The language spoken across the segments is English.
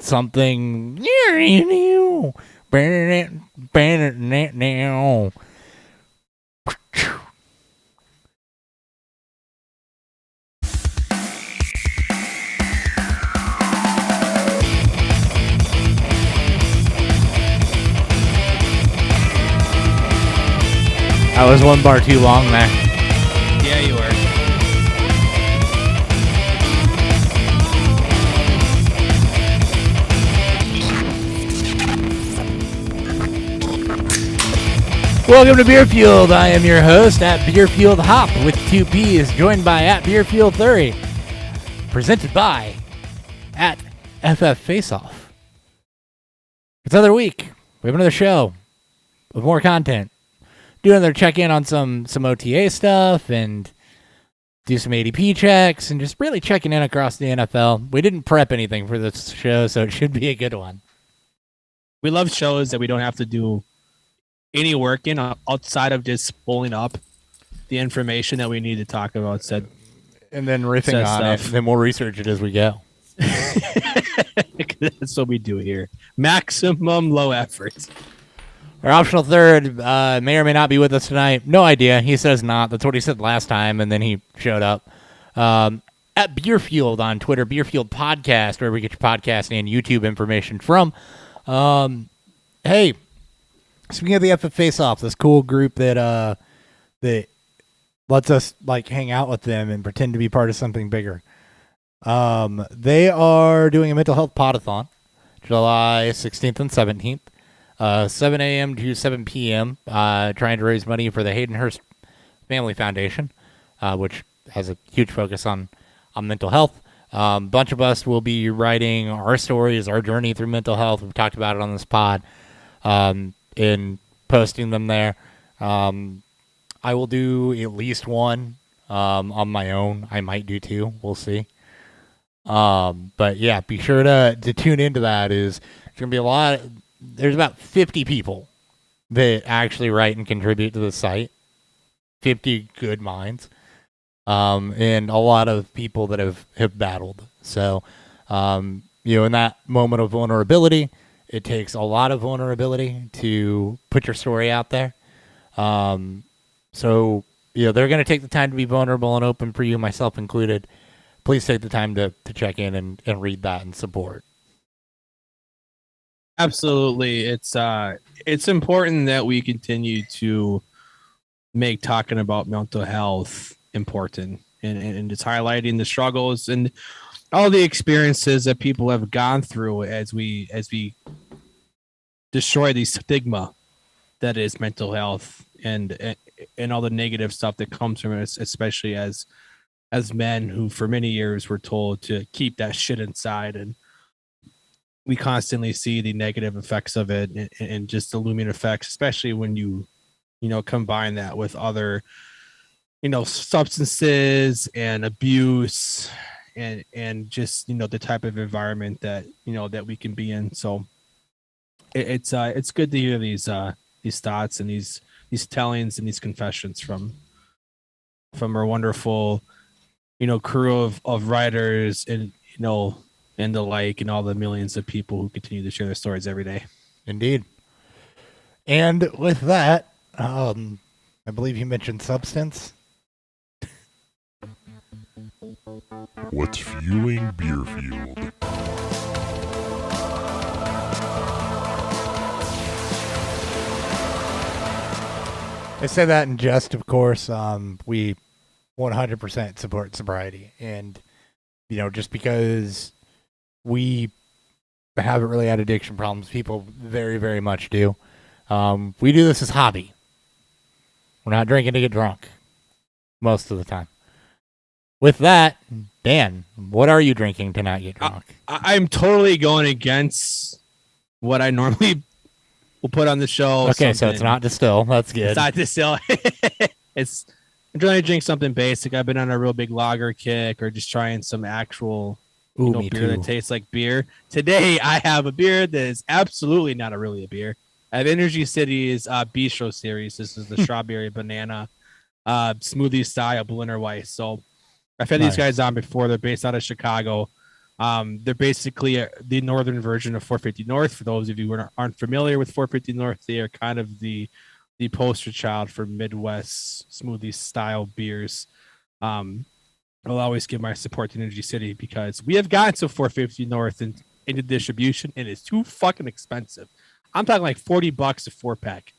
Something. I was one bar too long there. Yeah, you were. Welcome to Beer Fueled. I am your host at Beer Fueled Hop with 2 P's, joined by at Beer Fueled 30. Presented by at FF Face Off. It's another week. We have another show with more content. Doing their check-in on some OTA stuff and do some ADP checks and just really checking in across the NFL. We didn't prep anything for this show, so it should be a good one. We love shows that we don't have to do any work in outside of just pulling up the information that we need to talk about. Said and then riffing on stuff. It. Then we'll research it as we go. That's what we do here. Maximum low effort. Our optional third may or may not be with us tonight. No idea. He says not. That's what he said last time, and then he showed up. At Beer Fueled on Twitter, Beer Fueled Podcast, where we get your podcast and YouTube information from. Hey, speaking of the FF Face Off, this cool group that lets us like hang out with them and pretend to be part of something bigger. They are doing a mental health podathon, July 16th and 17th. 7 a.m. to 7 p.m., trying to raise money for the Hayden Hurst Family Foundation, which has a huge focus on mental health. Bunch of us will be writing our stories, our journey through mental health. We've talked about it on this pod, and posting them there. I will do at least one on my own. I might do two. We'll see. But yeah, be sure to tune into that. There's going to be a lot. There's about 50 people that actually write and contribute to the site. 50 good minds. And a lot of people that have battled. So, in that moment of vulnerability, it takes a lot of vulnerability to put your story out there. So, they're going to take the time to be vulnerable and open for you, myself included. Please take the time to check in and read that and support. Absolutely. It's important that we continue to make talking about mental health important and just highlighting the struggles and all the experiences that people have gone through as we destroy the stigma that is mental health and all the negative stuff that comes from it, especially as men who for many years were told to keep that shit inside, and we constantly see the negative effects of it and just the looming effects, especially when you combine that with other, substances and abuse and just, the type of environment that, that we can be in. So it's good to hear these thoughts and these tellings and these confessions from our wonderful, crew of writers and, and the like, and all the millions of people who continue to share their stories every day. Indeed. And with that, I believe you mentioned substance. What's fueling Beer Fueled? I say that in jest, of course. We 100% support sobriety. And, just because we haven't really had addiction problems, people very, very much do. We do this as hobby. We're not drinking to get drunk most of the time. With that, Dan, what are you drinking to not get drunk? I'm totally going against what I normally will put on the show. Okay, so it's not distill. That's good. It's not distill. I'm trying to drink something basic. I've been on a real big lager kick or just trying some actual Ooh, beer me too. that tastes like beer. Today, I have a beer that is absolutely not really a beer. I have Energy City's Bistro series. This is the strawberry banana smoothie style Berliner Weiss. So I've had these guys on before. They're based out of Chicago. They're basically the northern version of 450 North. For those of you who aren't familiar with 450 North, they are kind of the poster child for Midwest smoothie style beers. I'll always give my support to Energy City because we have gotten to 450 North into distribution, and it's too fucking expensive. I'm talking like $40 a 4-pack.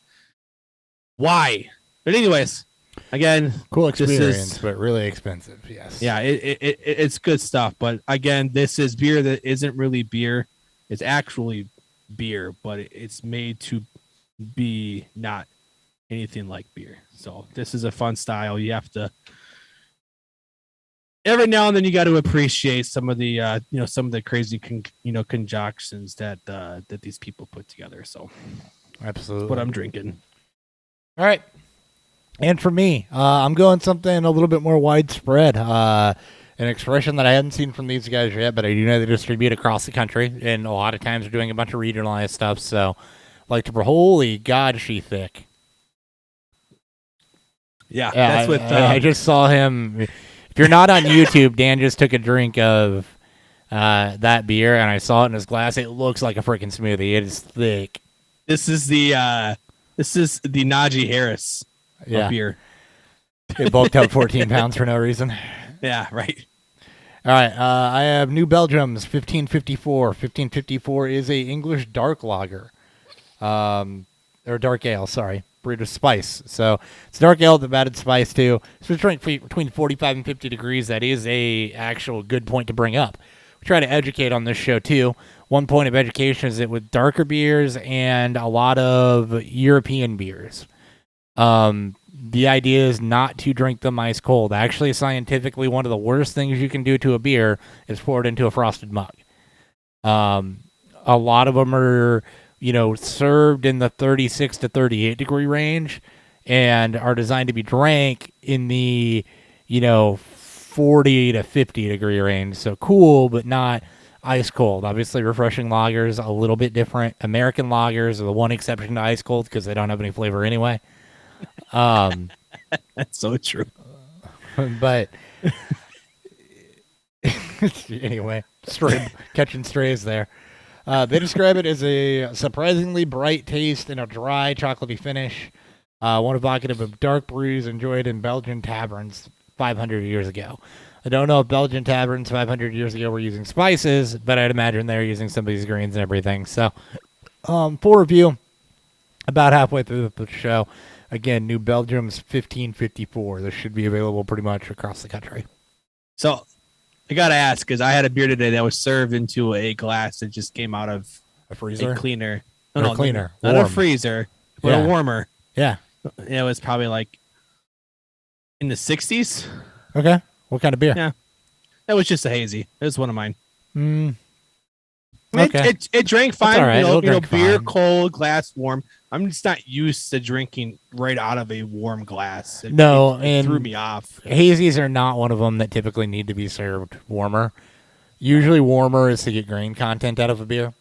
Why? But anyways, again, cool experience, but really expensive. Yes. Yeah, it's good stuff. But again, this is beer that isn't really beer. It's actually beer, but it's made to be not anything like beer. So this is a fun style. You have to every now and then you got to appreciate some of the some of the crazy conjections that these people put together. So absolutely, that's what I'm drinking. All right. And for me, I'm going something a little bit more widespread. An expression that I hadn't seen from these guys yet, but I do know they distribute across the country, and a lot of times they're doing a bunch of regionalized stuff. So, holy God, she thick. Yeah, that's what I just saw him. If you're not on YouTube, Dan just took a drink of that beer, and I saw it in his glass. It looks like a freaking smoothie. It is thick. This is the Najee Harris beer. It bulked up 14 pounds for no reason. Yeah, right. All right, I have New Belgium's 1554. 1554 is a English dark lager, or dark ale. Sorry, brewed with spice. So it's dark ale with added spice too. So it's between 45 and 50 degrees. That is a actual good point to bring up. We try to educate on this show too. One point of education is that with darker beers and a lot of European beers, the idea is not to drink them ice cold. Actually, scientifically, one of the worst things you can do to a beer is pour it into a frosted mug. A lot of them are, served in the 36 to 38 degree range and are designed to be drank in the, 40 to 50 degree range. So cool, but not ice cold. Obviously, refreshing lagers a little bit different. American lagers are the one exception to ice cold because they don't have any flavor anyway. That's so true. But anyway, catching strays there. They describe it as a surprisingly bright taste and a dry, chocolatey finish. One evocative of dark brews enjoyed in Belgian taverns 500 years ago. I don't know if Belgian taverns 500 years ago were using spices, but I'd imagine they're using some of these greens and everything. So, full review about halfway through the show. Again, New Belgium's 1554. This should be available pretty much across the country. So, I got to ask, because I had a beer today that was served into a glass that just came out of a freezer? A cleaner. No, cleaner. Not warm. a freezer, but a warmer. Yeah. It was probably like in the 60s. Okay. What kind of beer? Yeah. That was just a hazy. It was one of mine. Okay. It drank fine. Right. Beer fine. cold, glass warm. I'm just not used to drinking right out of a warm glass. It threw me off. Hazies are not one of them that typically need to be served warmer. Usually warmer is to get grain content out of a beer.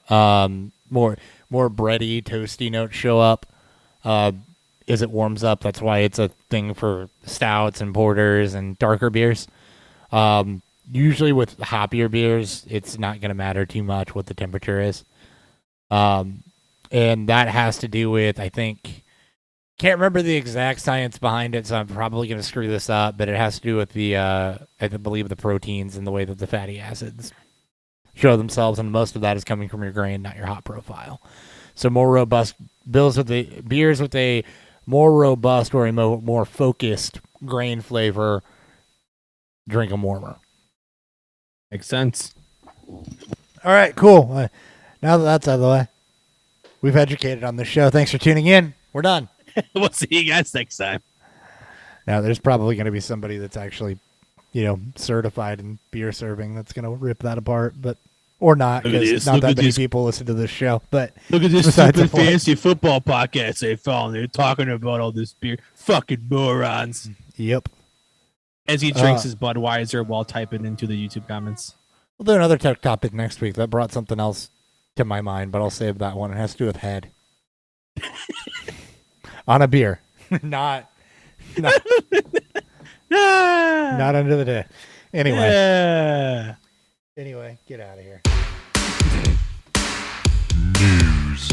More bready, toasty notes show up as it warms up. That's why it's a thing for stouts and porters and darker beers. Usually with hoppier beers, it's not going to matter too much what the temperature is. And that has to do with, I think, can't remember the exact science behind it, so I'm probably going to screw this up, but it has to do with I believe the proteins and the way that the fatty acids show themselves, and most of that is coming from your grain, not your hop profile. So more robust beers with a more robust or a more focused grain flavor, drink them warmer. Makes sense. All right, cool. Now that that's out of the way, we've educated on this show. Thanks for tuning in. We're done. We'll see you guys next time. Now, there's probably going to be somebody that's actually, certified in beer serving that's going to rip that apart, or not, because not that many people listen to this show. But look at this stupid fantasy football podcast they found. They're talking about all this beer. Fucking morons. Yep. As he drinks his Budweiser while typing into the YouTube comments. We'll do another tech topic next week. That brought something else to my mind, but I'll save that one. It has to do with head. On a beer. not under the day. Anyway. Anyway, get out of here. News.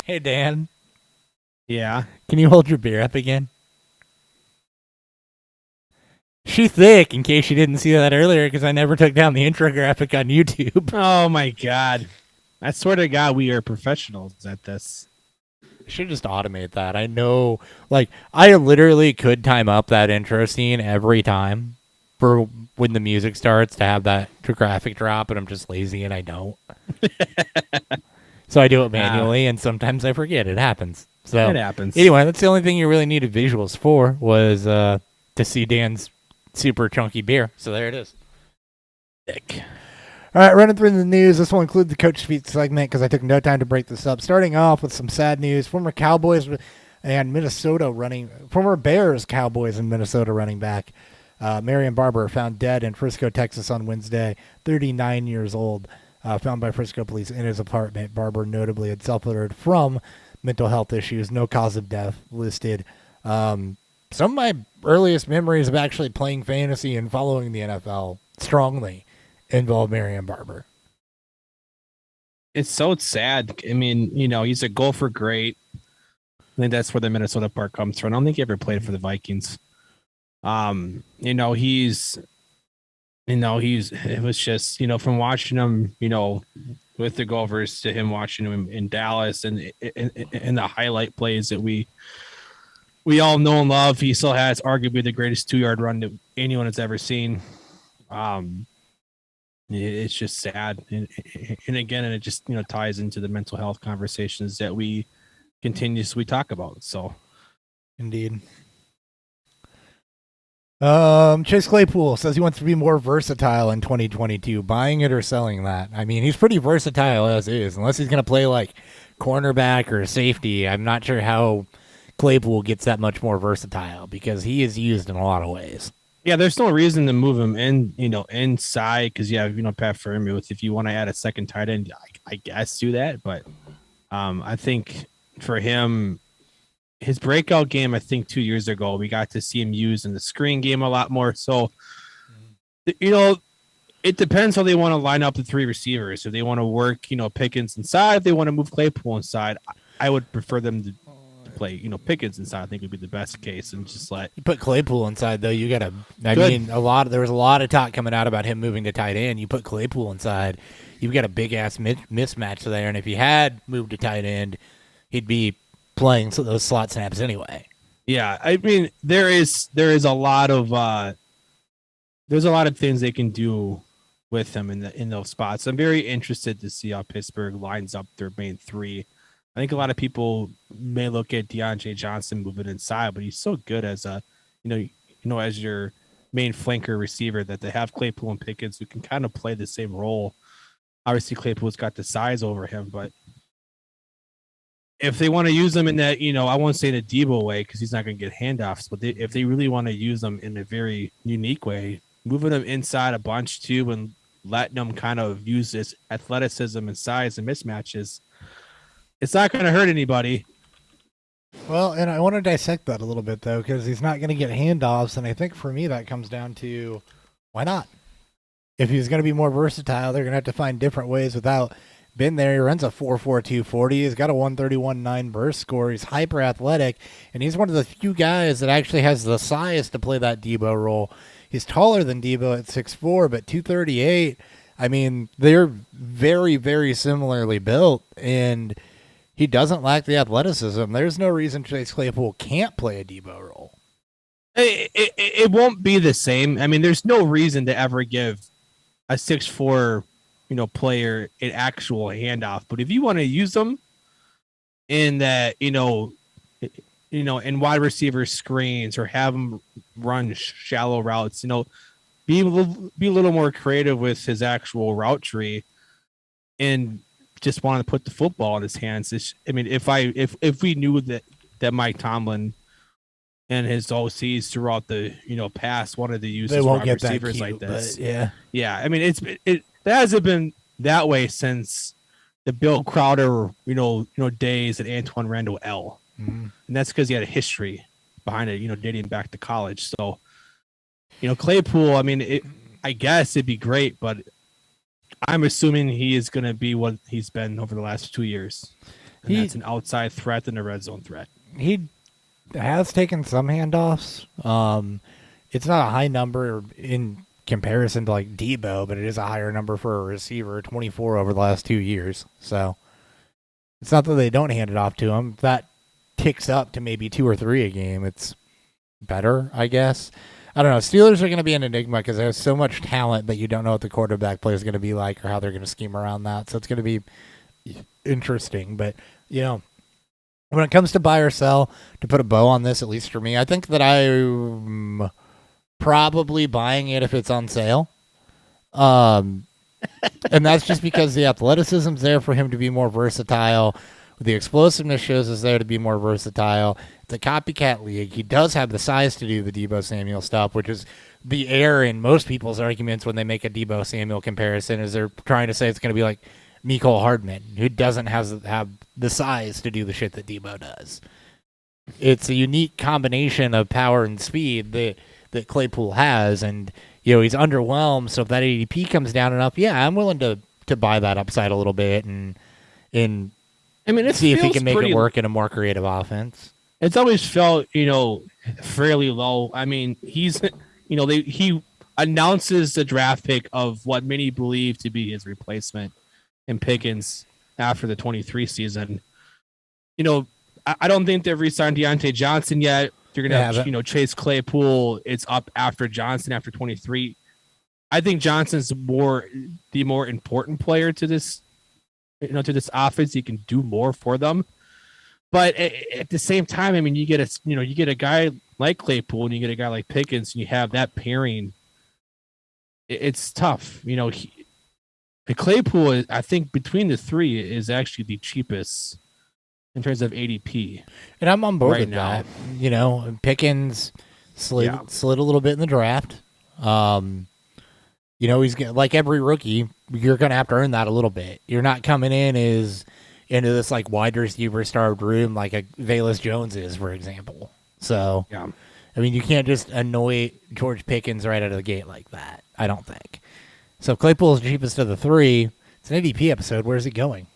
Hey, Dan. Yeah. Can you hold your beer up again? She thick, in case you didn't see that earlier, because I never took down the intro graphic on YouTube. Oh my God. I swear to God, we are professionals at this. Should just automate that. I know, like, I literally could time up that intro scene every time for when the music starts to have that graphic drop, but I'm just lazy and I don't. So I do it manually, and sometimes I forget. It happens. So It happens. Anyway, that's the only thing you really needed visuals for was to see Dan's super chunky beer. So there it is. Thick. All right, running through the news. This will include the Coach Speak segment because I took no time to break this up. Starting off with some sad news. Former Bears, Cowboys, and Minnesota running back Marion Barber found dead in Frisco, Texas on Wednesday, 39 years old, found by Frisco police in his apartment. Barber notably had suffered from mental health issues. No cause of death listed. Some of my earliest memories of actually playing fantasy and following the NFL strongly involve Marion Barber. It's so sad. I mean, he's a gopher great. I think that's where the Minnesota part comes from. I don't think he ever played for the Vikings. It was just, from watching him, with the Gophers to him watching him in Dallas and the highlight plays that we all know and love. He still has arguably the greatest 2-yard run that anyone has ever seen. It's just sad. And again, it just, ties into the mental health conversations that we continuously talk about. So indeed. Chase Claypool says he wants to be more versatile in 2022, buying it or selling that. I mean, he's pretty versatile as is, unless he's going to play like cornerback or safety. I'm not sure how Claypool gets that much more versatile because he is used in a lot of ways. Yeah, there's no reason to move him in, inside because Pat Freiermuth, if you want to add a second tight end, I guess do that. But I think for him, his breakout game, I think 2 years ago, we got to see him used in the screen game a lot more. So, it depends how they want to line up the three receivers. If they want to work, Pickens inside, if they want to move Claypool inside, I would prefer them to play, Pickens inside. I think would be the best case, and just let you put Claypool inside though. You got to. There was a lot of talk coming out about him moving to tight end. You put Claypool inside, you've got a big ass mismatch there. And if he had moved to tight end, he'd be playing those slot snaps anyway. Yeah, I mean there is a lot of there's a lot of things they can do with him in those spots. I'm very interested to see how Pittsburgh lines up their main three. I think a lot of people may look at DeAndre Johnson moving inside, but he's so good as a, as your main flanker receiver that they have Claypool and Pickens who can kind of play the same role. Obviously, Claypool's got the size over him, but if they want to use them in that, I won't say the Debo way because he's not going to get handoffs, but if they really want to use them in a very unique way, moving them inside a bunch too and letting them kind of use this athleticism and size and mismatches, it's not going to hurt anybody. Well, and I want to dissect that a little bit, though, because he's not going to get handoffs, and I think for me that comes down to why not? If he's going to be more versatile, they're going to have to find different ways without been there. He runs a 4.42 240. He's got a 131.9 burst score. He's hyper athletic, and he's one of the few guys that actually has the size to play that Debo role. He's taller than Debo at 6'4", but 238. I mean, they're very, very similarly built, and he doesn't lack the athleticism. There's no reason Chase Claypool can't play a Debo role. It won't be the same. I mean, there's no reason to ever give a 6'4", player an actual handoff. But if you want to use them in that, in wide receiver screens or have him run shallow routes, be a little more creative with his actual route tree and just want to put the football in his hands. If we knew that that Mike Tomlin and his OCs throughout the past wanted to use They his won't wide get that receivers cute, like this. but yeah. Yeah, I mean it hasn't been that way since the Bill Crowder days at Antoine Randall L. Mm-hmm. And that's because he had a history behind it, dating back to college. So, Claypool, I mean, I guess it'd be great, but I'm assuming he is going to be what he's been over the last 2 years. And that's an outside threat and a red zone threat. He has taken some handoffs. It's not a high number in comparison to like Debo, but it is a higher number for a receiver, 24 over the last 2 years. So it's not that they don't hand it off to him. That ticks up to maybe 2 or 3 a game. It's better, I guess. I don't know. Steelers are going to be an enigma because there's so much talent that you don't know what the quarterback play is going to be like or how they're going to scheme around that. So it's going to be interesting. But, when it comes to buy or sell, to put a bow on this, at least for me, I think that I'm probably buying it if it's on sale. And that's just because the athleticism's there for him to be more versatile. The explosiveness shows is there to be more versatile. It's a copycat league. He does have the size to do the Deebo Samuel stuff, which is the error in most people's arguments when they make a Deebo Samuel comparison, is they're trying to say it's going to be like Mecole Hardman, who doesn't have the size to do the shit that Deebo does. It's a unique combination of power and speed that Claypool has, and he's underwhelmed. So if that ADP comes down enough, yeah, I'm willing to buy that upside a little bit and I mean, see if he can make it work in a more creative offense. It's always felt, fairly low. I mean, he announces the draft pick of what many believe to be his replacement in Pickens after the 23 season. I don't think they've re-signed Deontay Johnson yet. You're going to have, Chase Claypool. It's up after Johnson after 23. I think Johnson's the more important player to this offense. He can do more for them. But at the same time, I mean, you get a guy like Claypool and you get a guy like Pickens, and you have that pairing. It's tough. Claypool, I think between the three is actually the cheapest in terms of ADP. And I'm on board right with now. that. Pickens slid a little bit in the draft. He's like every rookie, you're going to have to earn that a little bit. You're not coming in into this like wide receiver starved room like a Velus Jones is, for example. So, I mean, you can't just annoy George Pickens right out of the gate like that, I don't think. So Claypool is the cheapest of the three. It's an ADP episode. Where's it going?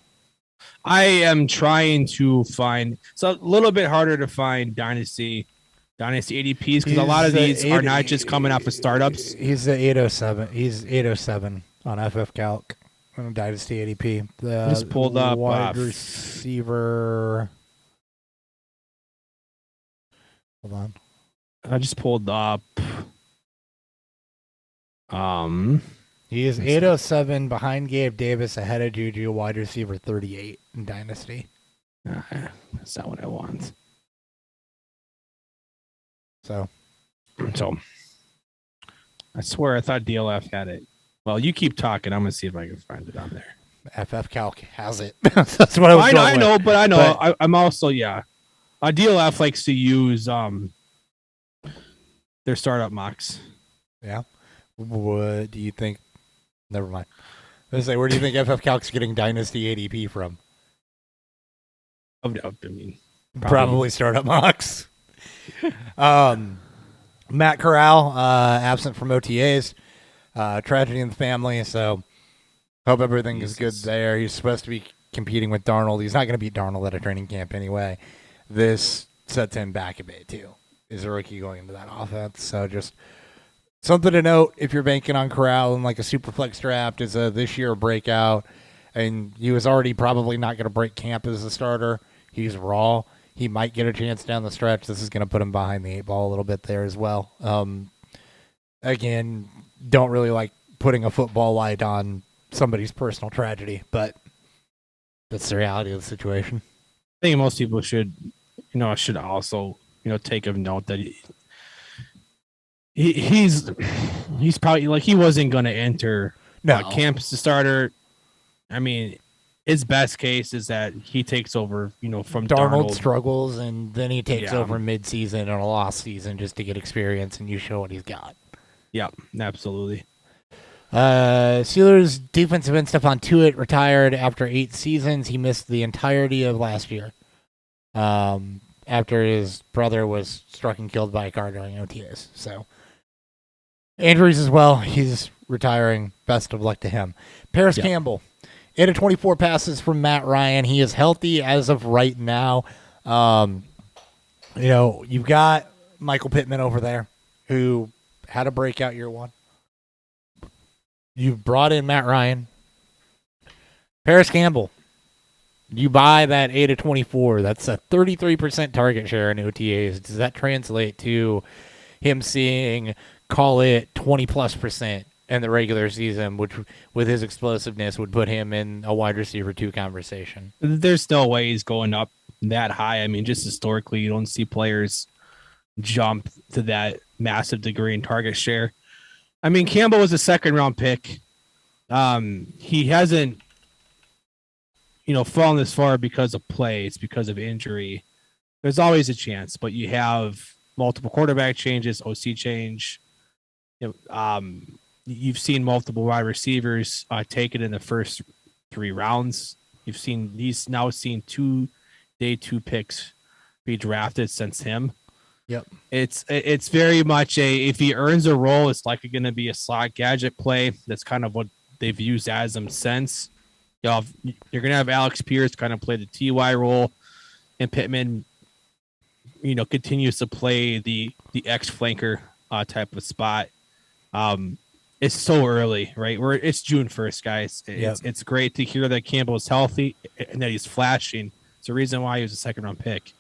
I am trying to find. It's a little bit harder to find Dynasty ADPs because a lot of these are not just coming off of startups. He's the 807. He's 807 on FF Calc on Dynasty ADP. I just pulled up wide receiver. Hold on. I just pulled up. He is 807 behind Gabe Davis, ahead of Juju, wide receiver 38 in Dynasty. That's not what I want. So, I swear I thought DLF had it. Well, you keep talking. I'm gonna see if I can find it on there. FF Calc has it. That's what I was. I know, but I know. I'm also DLF likes to use their startup mocks. Yeah. What do you think? Never mind. I was say, where do you think FF Calc's getting Dynasty ADP from? I mean, probably startup mocks. Matt Corral, absent from OTAs. Tragedy in the family, so hope everything is good there. He's supposed to be competing with Darnold. He's not going to beat Darnold at a training camp anyway. This sets him back a bit, too. Is a rookie going into that offense, so just something to note if you're banking on Corral in like a super flex draft is a this year breakout, and he was already probably not going to break camp as a starter. He's raw. He might get a chance down the stretch. This is going to put him behind the 8 ball a little bit there as well. Again, don't really like putting a football light on somebody's personal tragedy, but that's the reality of the situation. I think most people should also, take a note that he's probably like he wasn't going to enter camp as a starter. I mean, his best case is that he takes over, from Darnold Darnold. struggles, and then he takes Yeah. over mid-season and a lost season just to get experience, and you show what he's got. Yeah, absolutely. Steelers defensive end Stephon Tuitt retired after 8 seasons. He missed the entirety of last year after his brother was struck and killed by a car during OTAs. So injuries as well. He's retiring. Best of luck to him. Paris Campbell. 8 of 24 passes from Matt Ryan. He is healthy as of right now. You've got Michael Pittman over there who had a breakout year one. You've brought in Matt Ryan. Paris Campbell. You buy that 8 of 24. That's a 33% target share in OTAs. Does that translate to him seeing, call it 20+% in the regular season, which with his explosiveness would put him in a wide receiver 2 conversation? There's no way he's going up that high. I mean, just historically, you don't see players jump to that massive degree in target share. I mean, Campbell was a second-round pick. He hasn't, fallen this far because of play. It's because of injury. There's always a chance, but you have multiple quarterback changes, OC change. You've seen multiple wide receivers take it in the first 3 rounds. He's now seen 2 day 2 picks be drafted since him. Yep. It's very much if he earns a role, it's likely going to be a slot gadget play. That's kind of what they've used as him since. You're going to have Alex Pierce kind of play the TY role, and Pittman, continues to play the X flanker type of spot. It's so early, right? It's June 1st, guys. It's great to hear that Campbell is healthy and that he's flashing. It's the reason why he was a second-round pick.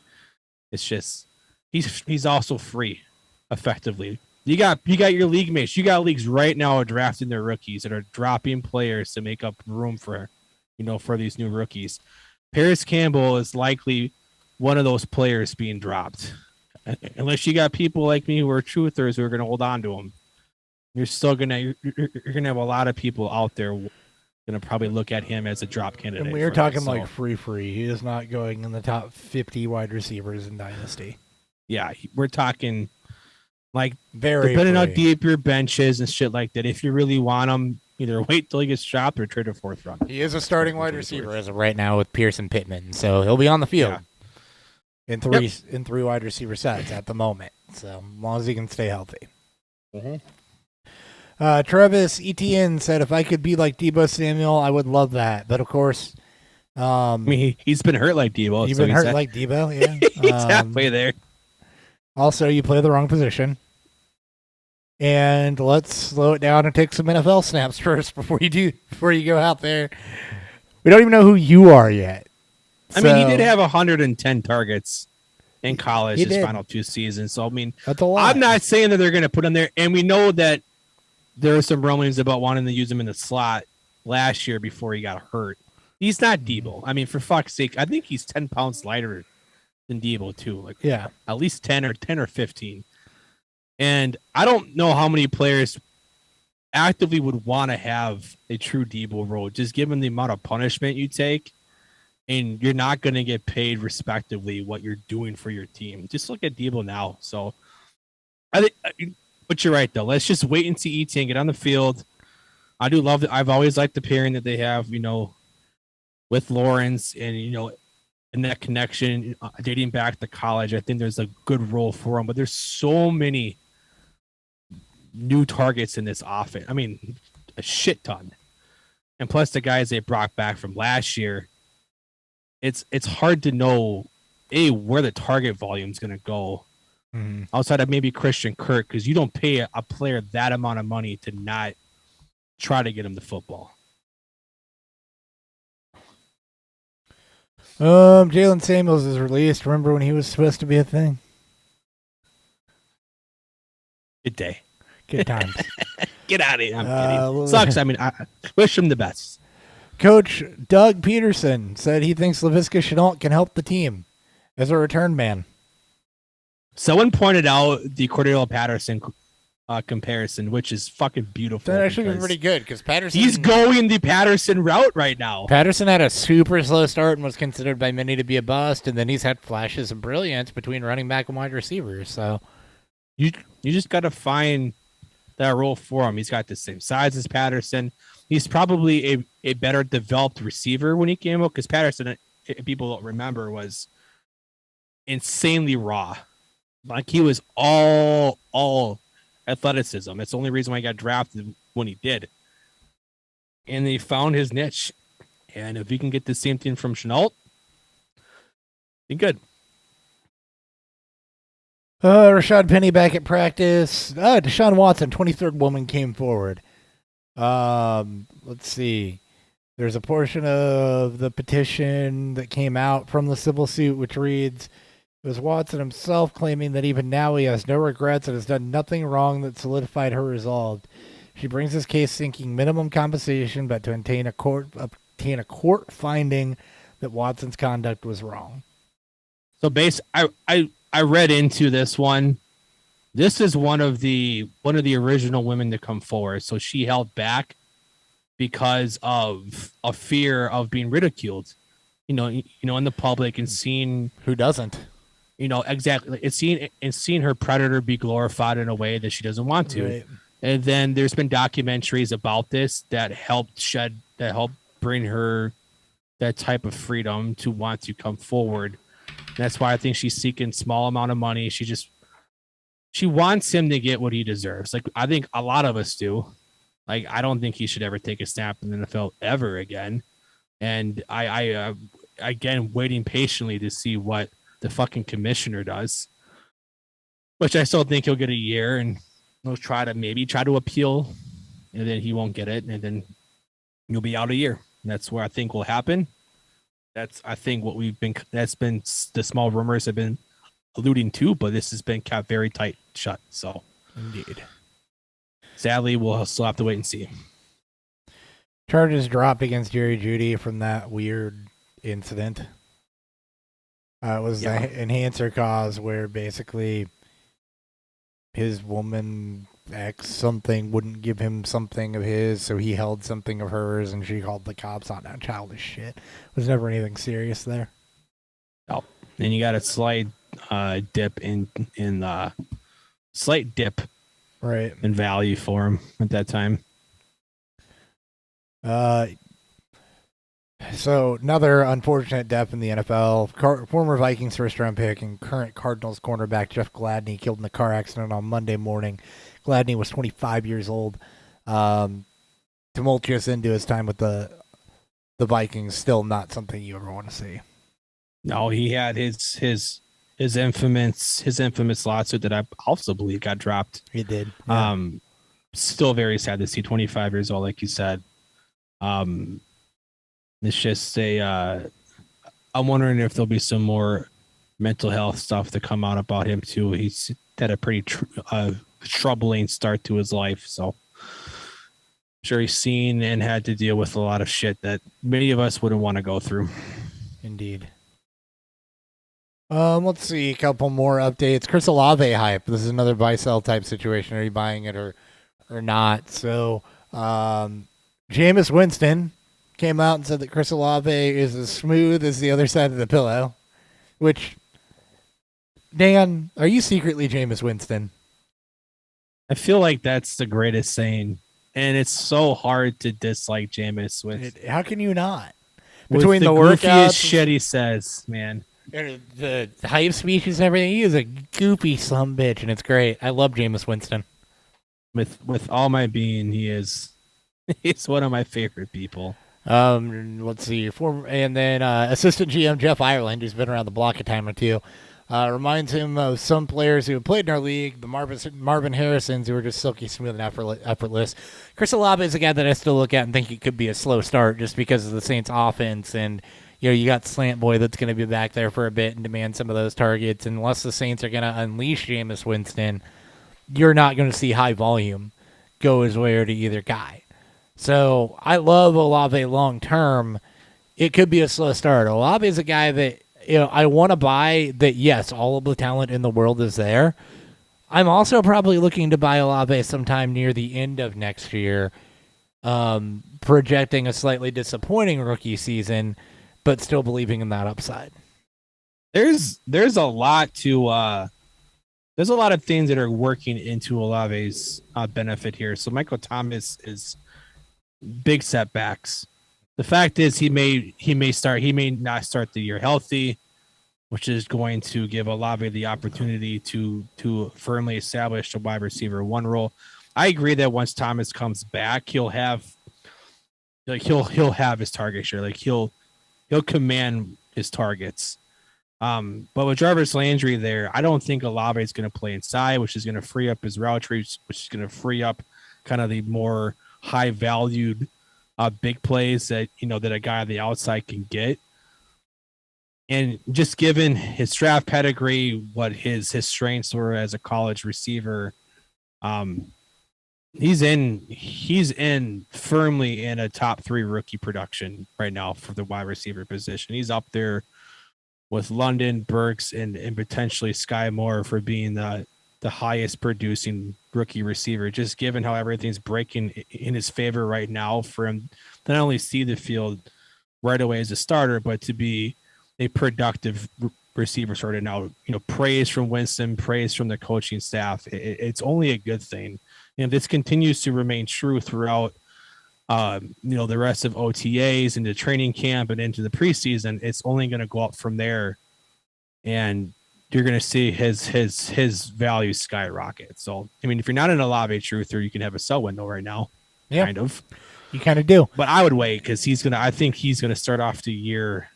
It's just he's also free, effectively. You got your league mates. You got leagues right now drafting their rookies that are dropping players to make up room for these new rookies. Paris Campbell is likely one of those players being dropped, unless you got people like me who are truthers who are going to hold on to him. You're gonna have a lot of people out there gonna probably look at him as a drop candidate. And we're talking like free. He is not going in the top 50 wide receivers in Dynasty. Yeah, we're talking like very depending free. how deep your bench is and shit like that. If you really want him, either wait till he gets dropped or trade a 4th round. He is a starting wide receiver as of right now with Pierce and Pittman, so he'll be on the field in three wide receiver sets at the moment. So as long as he can stay healthy. Mm-hmm. Travis Etienne said, if I could be like Deebo Samuel, I would love that. But of course, I mean, he's been hurt like Deebo. You've been hurt like Deebo, yeah. He's halfway there. Also, you play the wrong position. And let's slow it down and take some NFL snaps first before you go out there. We don't even know who you are yet. I mean, he did have 110 targets in college his final 2 seasons. So, I mean, that's a lot. I'm not saying that they're going to put him there. And we know that there are some rumblings about wanting to use him in the slot last year before he got hurt. He's not Deebo. I mean, for fuck's sake, I think he's 10 pounds lighter than Deebo, too. Like, at least 10 or 15. And I don't know how many players actively would want to have a true Deebo role, just given the amount of punishment you take, and you're not going to get paid respectively what you're doing for your team. Just look at Deebo now. So I think, but you're right though. Let's just wait and see ETN get on the field. I do love that. I've always liked the pairing that they have, with Lawrence and and that connection dating back to college. I think there's a good role for him, but there's so many new targets in this offense. I mean, a shit ton. And plus the guys they brought back from last year, it's hard to know where the target volume is going to go outside of maybe Christian Kirk, because you don't pay a player that amount of money to not try to get him the football. Jalen Samuels is released. Remember when he was supposed to be a thing? Good day. Good times. Get out of here. I'm kidding. Sucks. I mean, I wish him the best. Coach Doug Peterson said he thinks Laviska Shenault can help the team as a return man. Someone pointed out the Cordell Patterson comparison, which is fucking beautiful. That actually been because pretty good because Patterson. He's going the Patterson route right now. Patterson had a super slow start and was considered by many to be a bust, and then he's had flashes of brilliance between running back and wide receivers. So you just got to find that role for him. He's got the same size as Patterson. He's probably a better developed receiver when he came out, because Patterson, if people don't remember, was insanely raw. Like, he was all athleticism. That's the only reason why he got drafted when he did. And he found his niche. And if he can get the same thing from Chenault, be good. Rashad Penny back at practice. Deshaun Watson, 23rd woman, came forward. Let's see. There's a portion of the petition that came out from the civil suit, which reads, it was Watson himself claiming that even now he has no regrets and has done nothing wrong that solidified her resolve. She brings this case seeking minimum compensation, but to obtain a court finding that Watson's conduct was wrong. So I read into this one. This is one of the original women to come forward. So she held back because of a fear of being ridiculed, in the public, and seeing who doesn't, exactly. It's seeing her predator be glorified in a way that she doesn't want to. Right. And then there's been documentaries about this that helped bring her that type of freedom to want to come forward. And that's why I think she's seeking small amount of money. She wants him to get what he deserves. Like, I think a lot of us do. Like, I don't think he should ever take a snap in the NFL ever again. And I again, waiting patiently to see what the fucking commissioner does, which I still think he'll get a year, and he'll try to appeal, and then he won't get it, and then you'll be out a year. And that's where I think will happen. That's been the small rumors have been alluding to, but this has been kept very tight shut. So indeed, sadly, we'll still have to wait and see. Charges dropped against Jerry Jeudy from that weird incident. It was an enhancer cause where basically his woman X something wouldn't give him something of his, so he held something of hers, and she called the cops on that. Childish shit. Was never anything serious there. Oh, and you got a slight dip in right in value for him at that time. So another unfortunate death in the NFL. Former Vikings first-round pick and current Cardinals cornerback Jeff Gladney killed in a car accident on Monday morning. Gladney was 25 years old. Tumultuous into his time with the Vikings. Still not something you ever want to see. No, he had his infamous lawsuit that I also believe got dropped. He did. Yeah. Still very sad to see. 25 years old, like you said. It's just I'm wondering if there'll be some more mental health stuff to come out about him too. He's had a pretty troubling start to his life, so I'm sure he's seen and had to deal with a lot of shit that many of us wouldn't want to go through. Indeed. Let's see, a couple more updates. Chris Olave hype. This is another buy-sell type situation. Are you buying it or not? So, Jameis Winston came out and said that Chris Olave is as smooth as the other side of the pillow, which, Dan, are you secretly Jameis Winston? I feel like that's the greatest saying, and it's so hard to dislike Jameis with. How can you not? Between the workouts, shit he says, man. The hype speeches and everything, he is a goofy sumbitch, and it's great. I love Jameis Winston. With all my being, he's one of my favorite people. Let's see. And then assistant GM Jeff Ireland, who's been around the block a time or two, reminds him of some players who have played in our league, the Marvin Harrisons, who are just silky smooth and effortless. Chris Olave is a guy that I still look at and think he could be a slow start just because of the Saints' offense. And, you got Slant Boy that's going to be back there for a bit and demand some of those targets. And unless the Saints are going to unleash Jameis Winston, you're not going to see high volume go his way or to either guy. So I love Olave long term. It could be a slow start. Olave is a guy that I want to buy. That yes, all of the talent in the world is there, I'm also probably looking to buy Olave sometime near the end of next year, projecting a slightly disappointing rookie season, but still believing in that upside. There's a lot to there's a lot of things that are working into Olave's benefit here. So Michael Thomas is big setbacks. The fact is he may not start the year healthy, which is going to give Olave the opportunity to firmly establish the wide receiver one role. I agree that once Thomas comes back, he'll have his target share. Like he'll command his targets. But with Jarvis Landry there, I don't think Olave is going to play inside, which is going to free up his route trees, which is going to free up kind of the more high valued big plays that that a guy on the outside can get. And just given his draft pedigree, what his strengths were as a college receiver, he's in firmly in a top 3 rookie production right now for the wide receiver position. He's up there with London, Burks, and potentially Sky Moore for being the highest producing rookie receiver, just given how everything's breaking in his favor right now for him to not only see the field right away as a starter, but to be a productive receiver starter now. Praise from Winston, praise from the coaching staff. It's only a good thing. And this continues to remain true throughout the rest of OTAs into training camp and into the preseason. It's only going to go up from there, and you're going to see his value skyrocket. So, I mean, if you're not an Olave truther, you can have a sell window right now. Yeah, kind of. You kind of do. But I would wait because I think he's going to start off the year,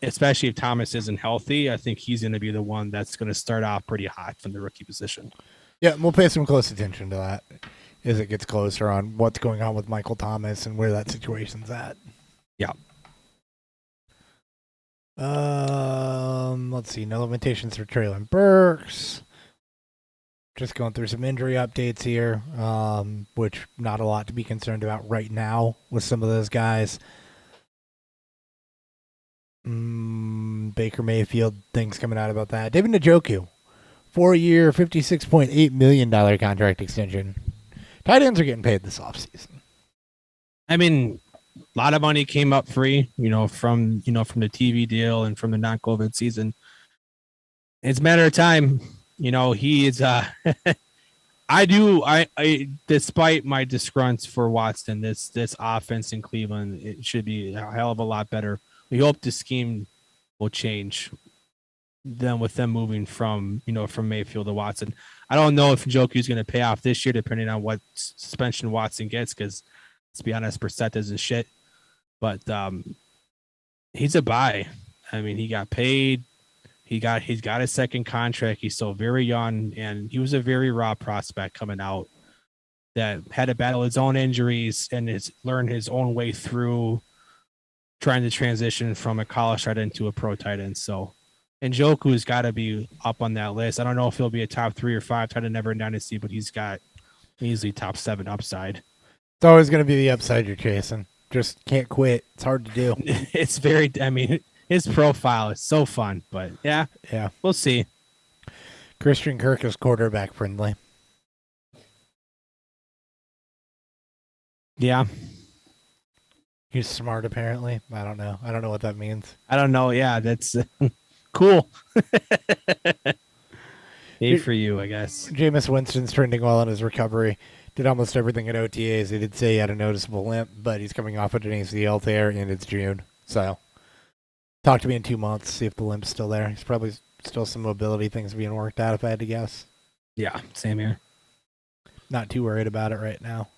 especially if Thomas isn't healthy. I think he's going to be the one that's going to start off pretty hot from the rookie position. Yeah, we'll pay some close attention to that as it gets closer on what's going on with Michael Thomas and where that situation's at. Yeah. Let's see. No limitations for Traylon Burks. Just going through some injury updates here, which not a lot to be concerned about right now with some of those guys. Baker Mayfield, things coming out about that. David Njoku, 4-year, $56.8 million contract extension. Tight ends are getting paid this offseason. I mean, a lot of money came up free, from the TV deal and from the non-COVID season. It's a matter of time. He is. I despite my disgrunts for Watson, this offense in Cleveland, it should be a hell of a lot better. We hope the scheme will change. Then with them moving from Mayfield to Watson, I don't know if Njoku is going to pay off this year, depending on what suspension Watson gets. Because let's be honest, Brissett isn't shit. But he's a buy. I mean, he got paid. He's got his second contract. He's still very young, and he was a very raw prospect coming out that had to battle his own injuries and has learned his own way through trying to transition from a college tight end to a pro tight end. So, and Njoku's got to be up on that list. I don't know if he'll be a top 3 or 5 tight end ever in Dynasty, but he's got easily top 7 upside. It's always going to be the upside you're chasing. Just can't quit. It's hard to do. It's his profile is so fun, but yeah, we'll see. Christian Kirk is quarterback friendly. Yeah. He's smart, apparently. I don't know. I don't know what that means. I don't know. Yeah, that's cool. Yay for you, I guess. Jameis Winston's trending well in his recovery. Did almost everything at OTAs. He did say he had a noticeable limp, but he's coming off of an ACL tear, and it's June. So, talk to me in 2 months, see if the limp's still there. He's probably still some mobility things being worked out, if I had to guess. Yeah, same here. Not too worried about it right now.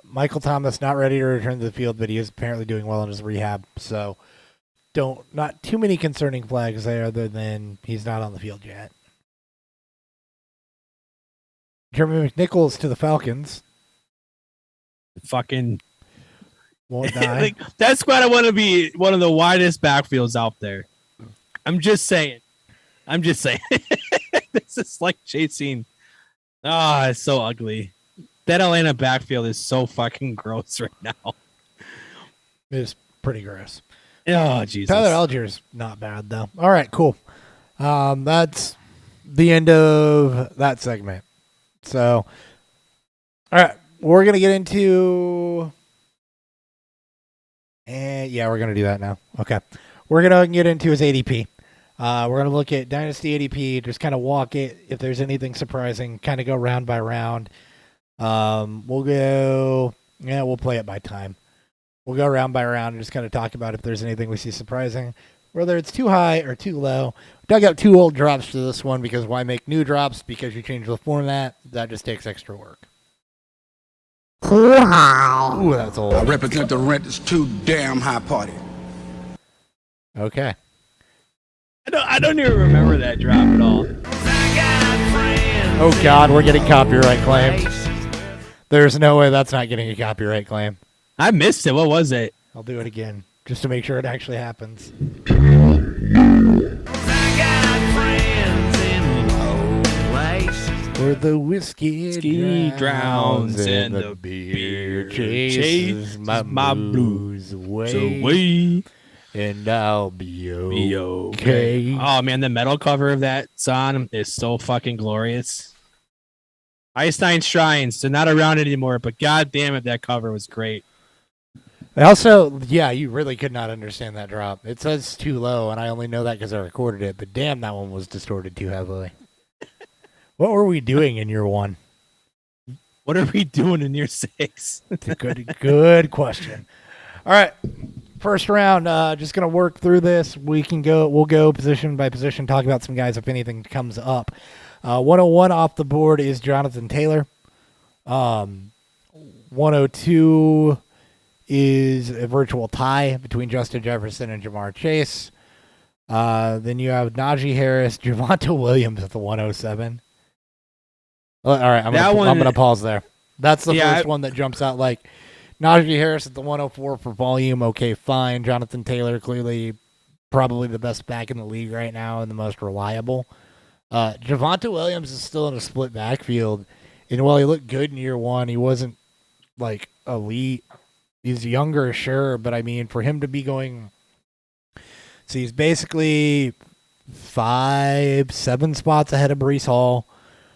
Michael Thomas not ready to return to the field, but he is apparently doing well in his rehab. So, not too many concerning flags there, other than he's not on the field yet. Jeremy McNichols to the Falcons. Fucking won't die. like, that's why I want to be one of the widest backfields out there. I'm just saying. This is like chasing. It's so ugly. That Atlanta backfield is so fucking gross right now. It is pretty gross. Oh, Jesus. Tyler Algier's not bad, though. All right, cool. That's the end of that segment. So, all right, we're gonna get into, and yeah, we're gonna do that now. Okay, we're gonna get into his ADP. We're gonna look at Dynasty ADP, just kind of walk it. If there's anything surprising, kind of go round by round. We'll play it by time. We'll go round by round and just kind of talk about if there's anything we see surprising, whether it's too high or too low. Dug up 2 old drops to this one because why make new drops? Because you change the format. That just takes extra work. Ooh, that's old. I represent the rent is too damn high party. Okay. I don't even remember that drop at all. Oh, God, we're getting copyright claim. There's no way that's not getting a copyright claim. I missed it. What was it? I'll do it again, just to make sure it actually happens. Where the whiskey drowns and the beer chases my blues away. And I'll be okay. Oh, man, the metal cover of that song is so fucking glorious. Einstein Shrines, they're not around anymore, but god damn it, that cover was great. Also, yeah, you really could not understand that drop. It says too low, and I only know that because I recorded it, but damn, that one was distorted too heavily. What were we doing in year 1? What are we doing in year 6? It's a good question. All right. First round, just gonna work through this. We'll go position by position, talk about some guys if anything comes up. 101 off the board is Jonathan Taylor. 102 is a virtual tie between Justin Jefferson and Jamar Chase. Then you have Najee Harris, Javonte Williams at the 107. All right, I'm gonna pause there. That's the first one that jumps out. Like Najee Harris at the 104 for volume. Okay, fine. Jonathan Taylor, clearly probably the best back in the league right now and the most reliable. Javonte Williams is still in a split backfield, and while he looked good in year 1, he wasn't like elite. He's younger, sure, but I mean, for him to be going, so he's basically 5-7 spots ahead of Breece Hall,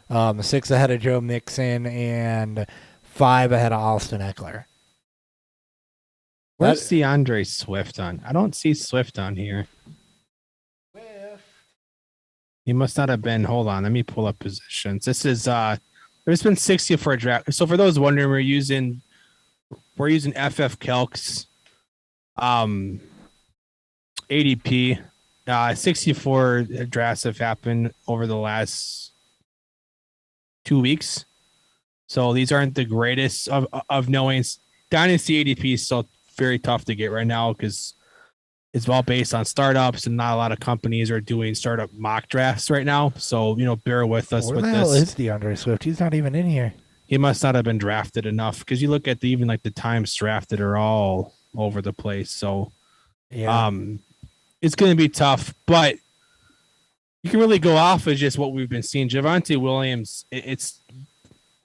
6 ahead of Joe Mixon, and 5 ahead of Austin Eckler. Where's DeAndre Swift on? I don't see Swift on here. He must not have been. Hold on, let me pull up positions. This is there's been 60 for a draft. So for those wondering, we're using FF Calc's ADP. 64 drafts have happened over the last 2 weeks. So these aren't the greatest of knowings. Dynasty ADP is still very tough to get right now because it's all based on startups and not a lot of companies are doing startup mock drafts right now. So, bear with us with this. Where the hell is DeAndre Swift? He's not even in here. He must not have been drafted enough because you look at the times drafted are all over the place. So, yeah, it's going to be tough, but you can really go off of just what we've been seeing. Javonte Williams,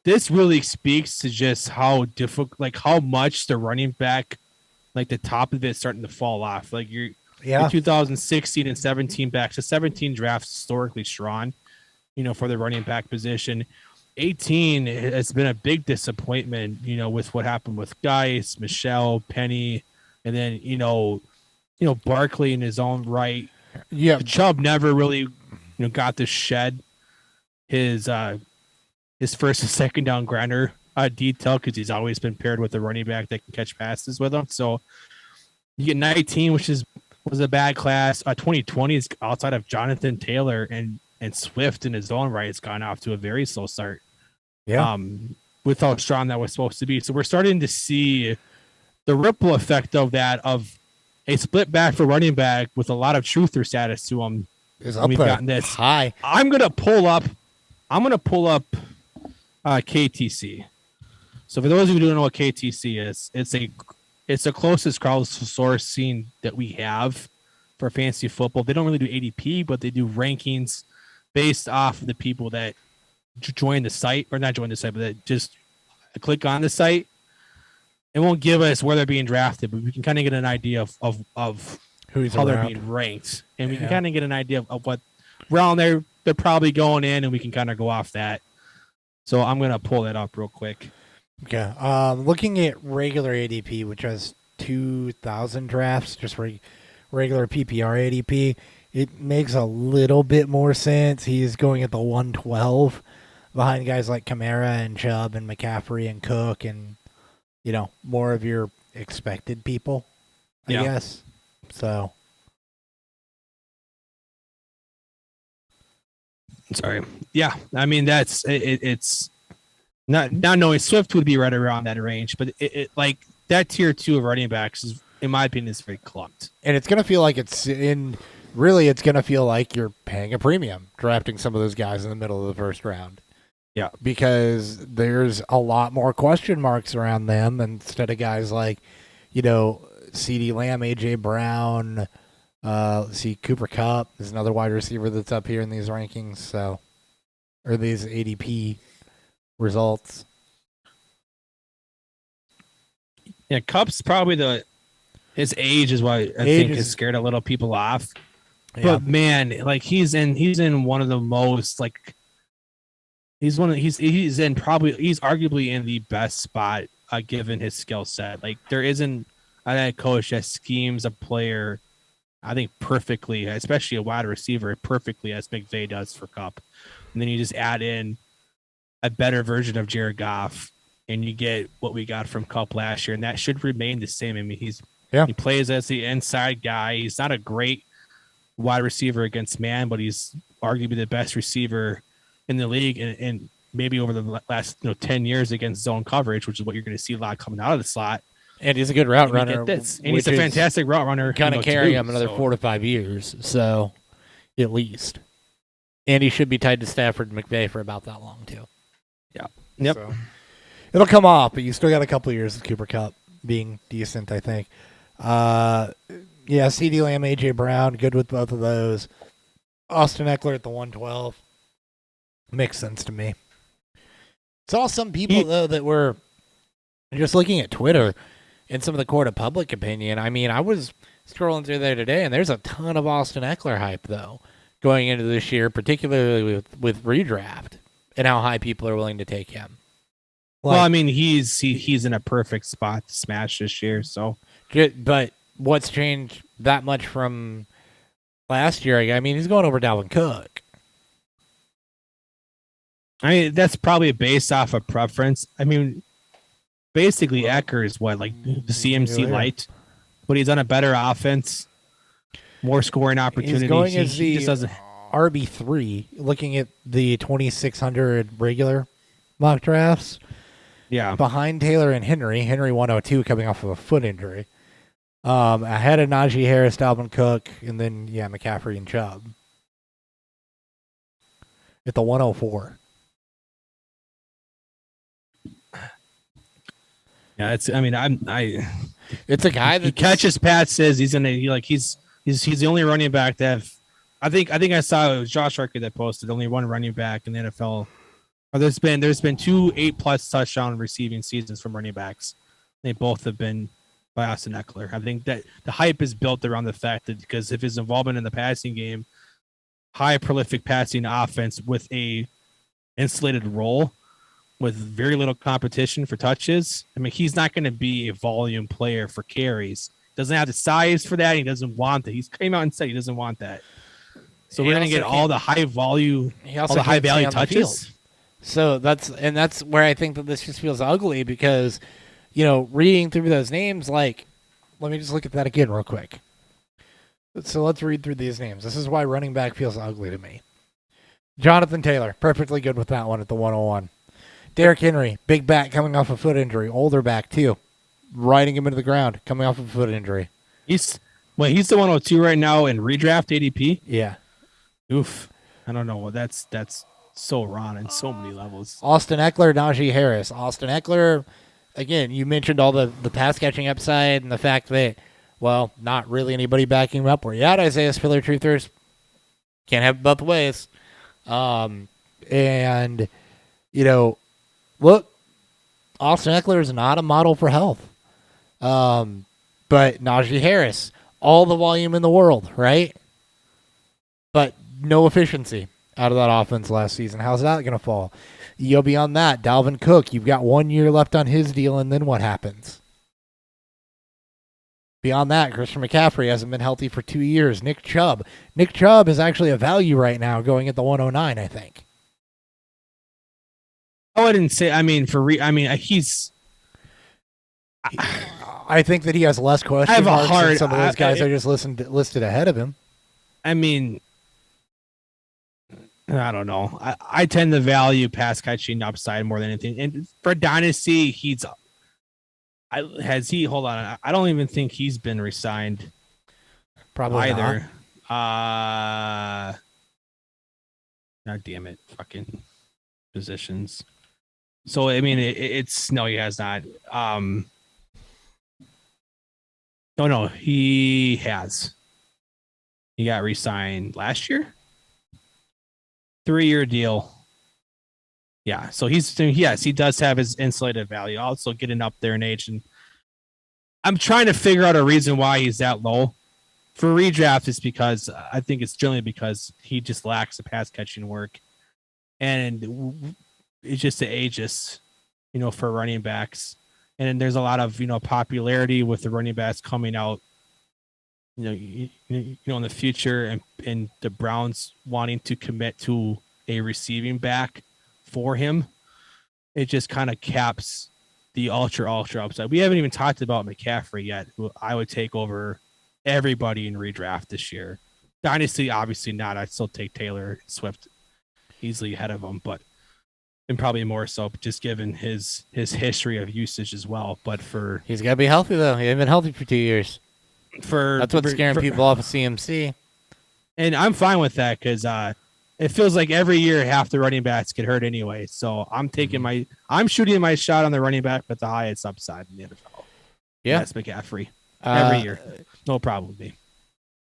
this really speaks to just how difficult, like how much the running back, like the top of it is starting to fall off. Like your 2016 and 17 backs, the 17 drafts historically strong, for the running back position. 18 has been a big disappointment, with what happened with Geis, Michelle, Penny, and then, Barkley in his own right. Yeah. Chubb never really, got to shed his first and second down grinder detail because he's always been paired with a running back that can catch passes with him. So you get 19, which was a bad class. 2020 is outside of Jonathan Taylor and Swift in his own right. It's gone off to a very slow start. Yeah. With how strong that was supposed to be. So we're starting to see the ripple effect of that, of a split back for running back with a lot of truther status to him. We've gotten this high. I'm going to pull up KTC. So for those of you who don't know what KTC is, it's the closest crowdsourcing that we have for fantasy football. They don't really do ADP, but they do rankings based off of the people that join the site, or not join the site, but that just click on the site. It won't give us where they're being drafted, but we can kind of get an idea of who's how around. they're being ranked, and we can kind of get an idea of what around there, they're probably going in, and we can kind of go off that. So I'm gonna pull that up real quick. Okay. Looking at regular ADP, which has 2,000 drafts, just regular PPR ADP, it makes a little bit more sense. He's going at the 112 behind guys like Kamara and Chubb and McCaffrey and Cook and, more of your expected people, I guess. So. Sorry. Yeah. I mean, that's it's not knowing Swift would be right around that range, but it like that tier 2 of running backs is, in my opinion, is very clumped. And it's going to feel like it's going to feel like you're paying a premium drafting some of those guys in the middle of the first round. Yeah. Because there's a lot more question marks around them instead of guys like, CeeDee Lamb, A.J. Brown, Cooper Kupp is another wide receiver that's up here in these rankings. So, or these ADP results. Yeah, Kupp's probably his age is what I think has scared a little people off. Yeah. But man, like he's in one of the most like he's arguably in the best spot given his skill set. Like there isn't a coach that schemes a player, I think perfectly, especially a wide receiver, perfectly as McVay does for Kupp. And then you just add in a better version of Jared Goff, and you get what we got from Kupp last year, and that should remain the same. I mean, he plays as the inside guy. He's not a great wide receiver against man, but he's arguably the best receiver in the league, and maybe over the last 10 years against zone coverage, which is what you're going to see a lot coming out of the slot. And he's a good route runner. And he's a fantastic route runner. Kind of carry him another 4 to 5 years, so at least. And he should be tied to Stafford and McVay for about that long, too. Yeah. Yep. So, it'll come off, but you still got a couple of years of Cooper Kupp being decent, I think. CeeDee Lamb, A.J. Brown, good with both of those. Austin Eckler at the 112. Makes sense to me. Saw some people, though, that were just looking at Twitter and some of the court of public opinion. I mean, I was scrolling through there today, and there's a ton of Austin Eckler hype, though, going into this year, particularly with redraft and how high people are willing to take him. Well, I mean, he's in a perfect spot to smash this year. So, but what's changed that much from last year? I mean, he's going over Dalvin Cook. I mean, that's probably based off of preference. I mean, basically, Eckler is the CMC light, but he's on a better offense, more scoring opportunities. He's going as the RB3, looking at the 2,600 regular mock drafts. Yeah. Behind Taylor and Henry. Henry 102 coming off of a foot injury. Ahead of Najee Harris, Dalvin Cook, and then, McCaffrey and Chubb. At the 104. Yeah, it's a guy that he catches passes. He's the only running back that have, I think I saw it was Josh Harker that posted only one running back in the NFL. There's been 2 8+ touchdown receiving seasons from running backs. They both have been by Austin Eckler. I think that the hype is built around the fact that because of his involvement in the passing game, high prolific passing offense with a insulated role with very little competition for touches. I mean, he's not going to be a volume player for carries. Doesn't have the size for that. He doesn't want that. He's came out and said he doesn't want that. So we're going to get all the high value, all the high value touches. So that's where I think that this just feels ugly because, reading through those names, let me just look at that again real quick. So let's read through these names. This is why running back feels ugly to me. Jonathan Taylor, perfectly good with that one at the 101. Derrick Henry, big back coming off a foot injury, older back too, riding him into the ground, coming off of a foot injury. He's the 102 right now in redraft ADP. Yeah. Oof. I don't know. That's so wrong in so many levels. Austin Eckler, Najee Harris. Austin Eckler, again, you mentioned all the pass catching upside and the fact that, not really anybody backing him up. Where you at, Isaiah Spiller Truthers? Can't have it both ways. Look, Austin Eckler is not a model for health. But Najee Harris, all the volume in the world, right? But no efficiency out of that offense last season. How's that going to fall? You go beyond that, Dalvin Cook, you've got 1 year left on his deal, and then what happens? Beyond that, Christian McCaffrey hasn't been healthy for 2 years. Nick Chubb is actually a value right now going at the 109, I think. I wouldn't say, he's... I think that he has less question marks than some of those guys I just listed ahead of him. I mean, I don't know. I tend to value pass catching upside more than anything. And for Dynasty, hold on. I don't even think he's been re-signed. Probably either. God damn it. Fucking positions. So, I mean, it's no, he has not. No, he has. He got re-signed last year. 3-year deal. Yeah, so he does have his insulated value. Also getting up there in age, and I'm trying to figure out a reason why he's that low. For redraft, it's because I think it's generally because he just lacks the pass catching work, and it's just the ages, for running backs. And there's a lot of popularity with the running backs coming out, in the future, and the Browns wanting to commit to a receiving back for him. It just kind of caps the ultra upside. We haven't even talked about McCaffrey yet, who I would take over everybody in redraft this year. Dynasty, obviously not. I'd still take Taylor Swift easily ahead of him, and probably more so just given his history of usage as well. But he's got to be healthy though. He hasn't been healthy for 2 years. That's what's scaring people off of CMC. And I'm fine with that because it feels like every year half the running backs get hurt anyway. So I'm taking I'm shooting my shot on the running back with the highest upside in the NFL. Yeah, that's McCaffrey every year. No problem with me.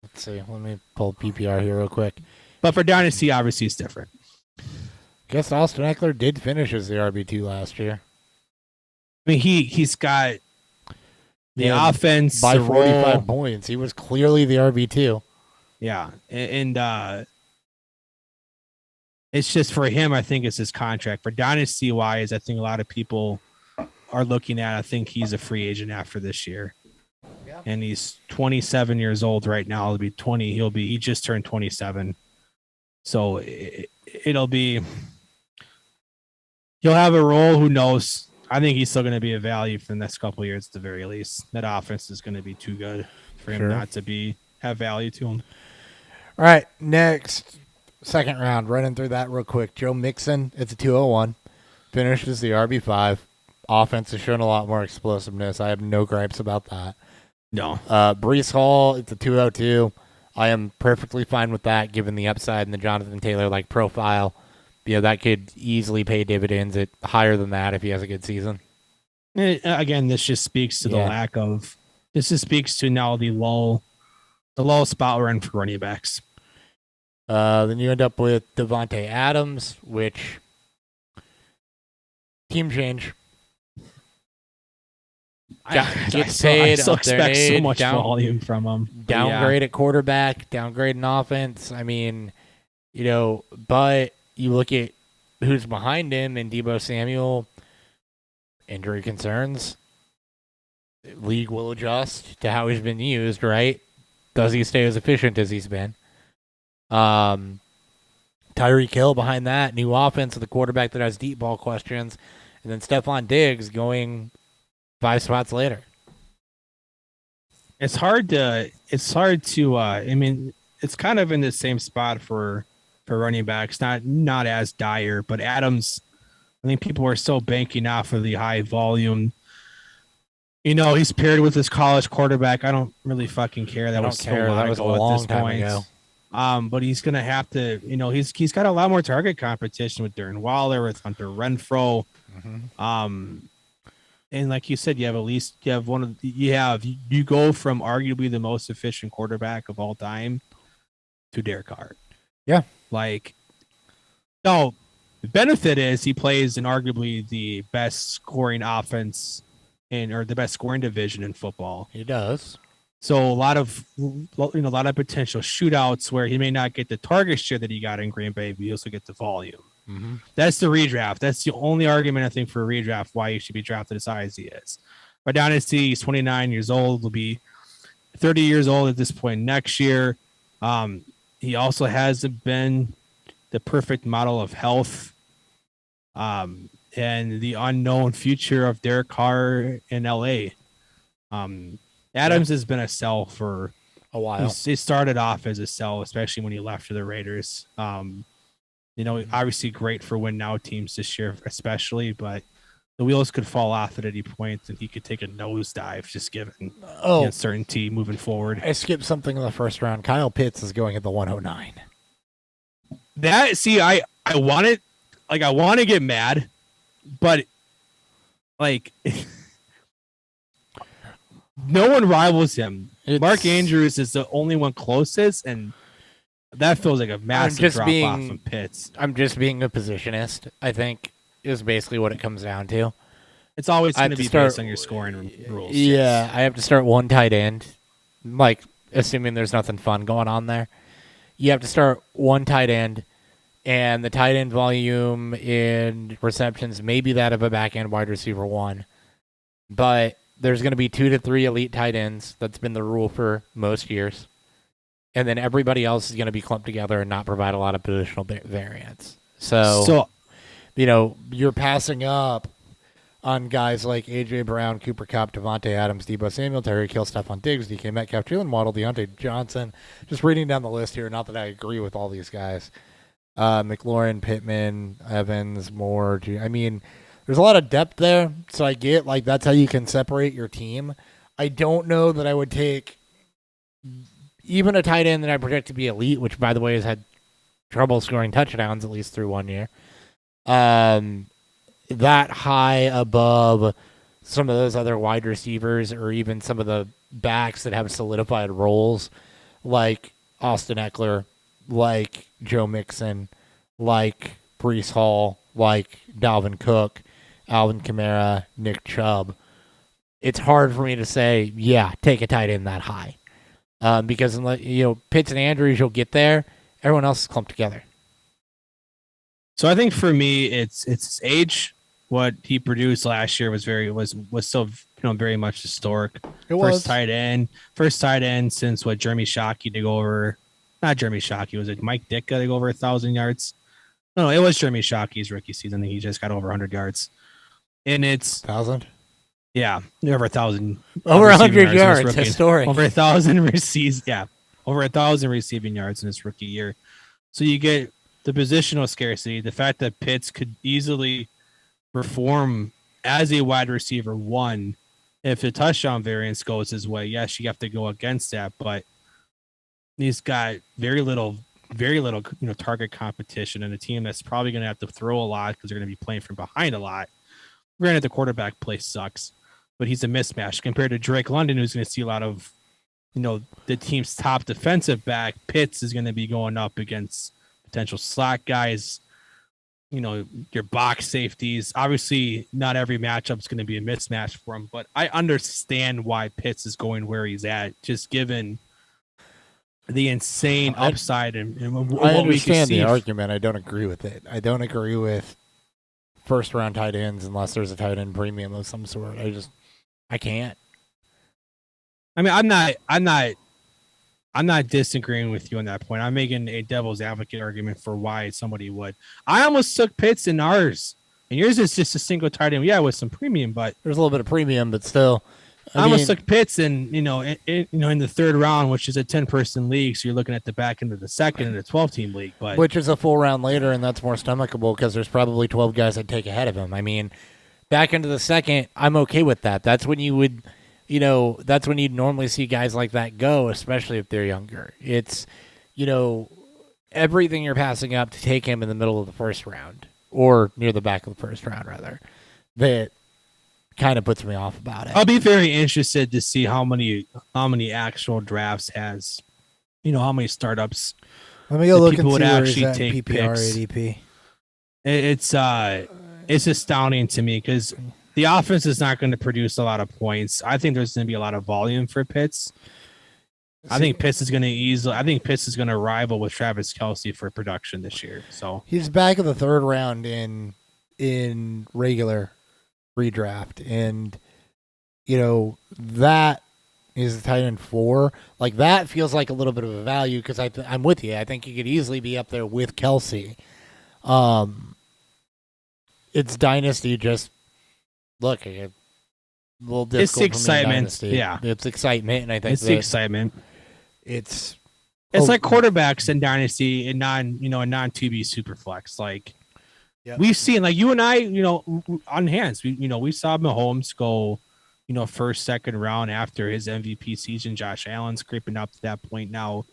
Let's see. Let me pull PPR here real quick. But for Dynasty, obviously, it's different. Guess Austin Eckler did finish as the RB2 last year. I mean, he's got the offense by 45 points. He was clearly the RB2. Yeah, and it's just for him. I think it's his contract. For Dynasty wise, I think a lot of people are looking at. I think he's a free agent after this year, and he's 27 years old right now. He'll be 20. He just turned 27, so it'll be. He'll have a role. Who knows? I think he's still going to be a value for the next couple of years at the very least. That offense is going to be too good for him not to have value to him. All right, next, second round. Running through that real quick. Joe Mixon, it's a 201. Finished as the RB5. Offense has shown a lot more explosiveness. I have no gripes about that. No. Breece Hall, it's a 202. I am perfectly fine with that given the upside and the Jonathan Taylor profile. That could easily pay dividends at higher than that if he has a good season. Again, this just speaks to the lack of. This just speaks to now the low spot we're in for running backs. Then you end up with Devontae Adams, which team change. Gets paid. I still expect so much volume from him. Downgrade at quarterback, downgrade in offense. I mean, but you look at who's behind him and Deebo Samuel, injury concerns. League will adjust to how he's been used, right? Does he stay as efficient as he's been? Tyreek Hill behind that, new offense with a quarterback that has deep ball questions, and then Stephon Diggs going 5 spots later. It's hard to. I mean, it's kind of in the same spot for running backs, not as dire, but Adams. I think people are still banking off of the high volume. He's paired with his college quarterback. I don't really fucking care. That was a long time ago. But he's gonna have to. He's got a lot more target competition with Darren Waller, with Hunter Renfrow. Mm-hmm. And like you said, you go from arguably the most efficient quarterback of all time to Derek Carr. Yeah. No, the benefit is he plays in arguably the best scoring offense or the best scoring division in football. He does. So a lot of potential shootouts where he may not get the target share that he got in Green Bay, but he also get the volume. Mm-hmm. That's the redraft. That's the only argument I think for a redraft why he should be drafted as high as he is. By dynasty, he's 29 years old. Will be 30 years old at this point next year. He also hasn't been the perfect model of health. And the unknown future of Derek Carr in LA. Adams has been a sell for a while. He started off as a sell, especially when he left for the Raiders. Obviously great for win now teams this year, especially, but the wheels could fall off at any point and he could take a nosedive just given the uncertainty moving forward. I skipped something in the first round. Kyle Pitts is going at the 109. I want to get mad, but like no one rivals him. Mark Andrews is the only one closest, and that feels like a massive drop off from Pitts. I'm just being a positionist, I think, is basically what it comes down to. It's always going to be based on your scoring rules. Yeah, I have to start one tight end, like assuming there's nothing fun going on there. You have to start one tight end, and the tight end volume in receptions may be that of a back end wide receiver one, but there's going to be 2 to 3 elite tight ends. That's been the rule for most years. And then everybody else is going to be clumped together and not provide a lot of positional variance. So you're passing up on guys like A.J. Brown, Cooper Kupp, Devontae Adams, Deebo Samuel, Tyreek Hill, Stephon Diggs, DK Metcalf, Jalen Waddle, Deontay Johnson. Just reading down the list here, not that I agree with all these guys. McLaurin, Pittman, Evans, Moore. There's a lot of depth there, so I get, that's how you can separate your team. I don't know that I would take even a tight end that I project to be elite, which, by the way, has had trouble scoring touchdowns, at least through 1 year. That high above some of those other wide receivers or even some of the backs that have solidified roles, like Austin Eckler, like Joe Mixon, like Breece Hall, like Dalvin Cook, Alvin Kamara, Nick Chubb. It's hard for me to say, take a tight end that high. Because Pitts and Andrews, you'll get there. Everyone else is clumped together. So I think for me, it's his age. What he produced last year was still very much historic. It was first tight end since Jeremy Shockey to go over. Not Jeremy Shockey, was it Mike Ditka to go over 1,000 yards? No, it was Jeremy Shockey's rookie season. He just got over 100 yards, and it's 1,000. Yeah, over 1,000. Over 100 yards, historic. Over 1,000 receives. Yeah, over 1,000 receiving yards in his rookie year. So you get the positional scarcity, the fact that Pitts could easily perform as a wide receiver one if the touchdown variance goes his way. Yes, you have to go against that, but he's got very little target competition and a team that's probably going to have to throw a lot because they're going to be playing from behind a lot. Granted, the quarterback play sucks, but he's a mismatch compared to Drake London, who's going to see a lot of, the team's top defensive back. Pitts is going to be going up against potential slot guys, your box safeties. Obviously, not every matchup is going to be a mismatch for him, but I understand why Pitts is going where he's at, just given the insane upside and what I understand we can see. the argument. I don't agree with it. I don't agree with first round tight ends unless there's a tight end premium of some sort. I can't. I mean, I'm not disagreeing with you on that point. I'm making a devil's advocate argument for why somebody would. I almost took Pitts in ours, and yours is just a single tight end. Yeah, with some premium, but there's a little bit of premium, but still. I almost took Pitts in, in the third round, which is a 10-person league. So you're looking at the back end of the second in a 12-team league, but which is a full round later, and that's more stomachable because there's probably 12 guys that take ahead of him. I mean, back into the second, I'm okay with that. That's when you would, that's when you'd normally see guys like that go, especially if they're younger. It's, everything you're passing up to take him in the middle of the first round or near the back of the first round, rather, that kind of puts me off about it. I'll be very interested to see how many actual drafts has, how many startups. Let me go look and see would where actually he's at in take PPR picks. ADP. It's astounding to me because the offense is not going to produce a lot of points. I think there's going to be a lot of volume for Pitts, I think Pitts is going to rival with Travis Kelce for production this year. So he's back in the third round in regular redraft, and that is the tight end 4. Like that feels like a little bit of a value because I'm with you. I think he could easily be up there with Kelce. It's dynasty. Just look, a little difficult. It's excitement. Yeah, it's excitement, and I think it's the excitement. It's like quarterbacks in dynasty and non 2B super flex. Like we've seen, like you and I, on hands, we saw Mahomes go, first, second round after his MVP season. Josh Allen's creeping up to that point now,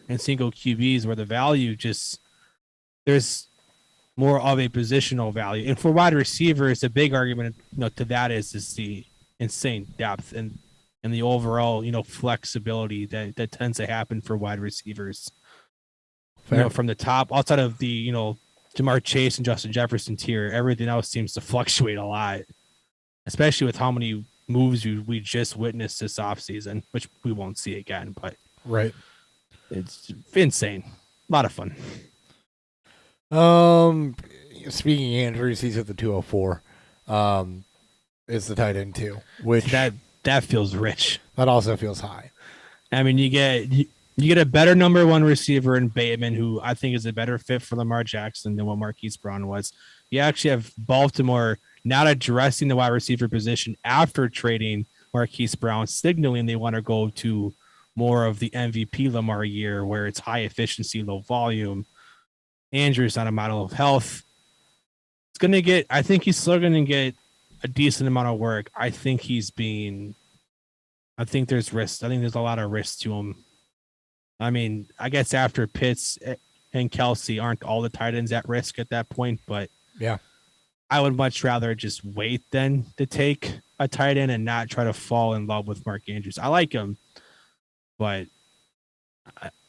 and single QBs where the value there's more of a positional value. And for wide receivers, a big argument, to that is the insane depth and the overall, flexibility that tends to happen for wide receivers. From the top, outside of the, Jamar Chase and Justin Jefferson tier, everything else seems to fluctuate a lot, especially with how many moves we just witnessed this offseason, which we won't see again, but right. It's insane. A lot of fun. Speaking of injuries, he's at the 204. Is the tight end 2, which that feels rich. That also feels high. I mean, you get a better number 1 receiver in Bateman, who I think is a better fit for Lamar Jackson than what Marquise Brown was. You actually have Baltimore not addressing the wide receiver position after trading Marquise Brown, signaling they want to go to more of the MVP Lamar year, where it's high efficiency, low volume. Andrew's not a model of health. I think he's still going to get a decent amount of work. I think there's risk. I think there's a lot of risk to him. I mean, I guess after Pitts and Kelce, aren't all the tight ends at risk at that point, but yeah, I would much rather just wait than to take a tight end and not try to fall in love with Mark Andrews. I like him, but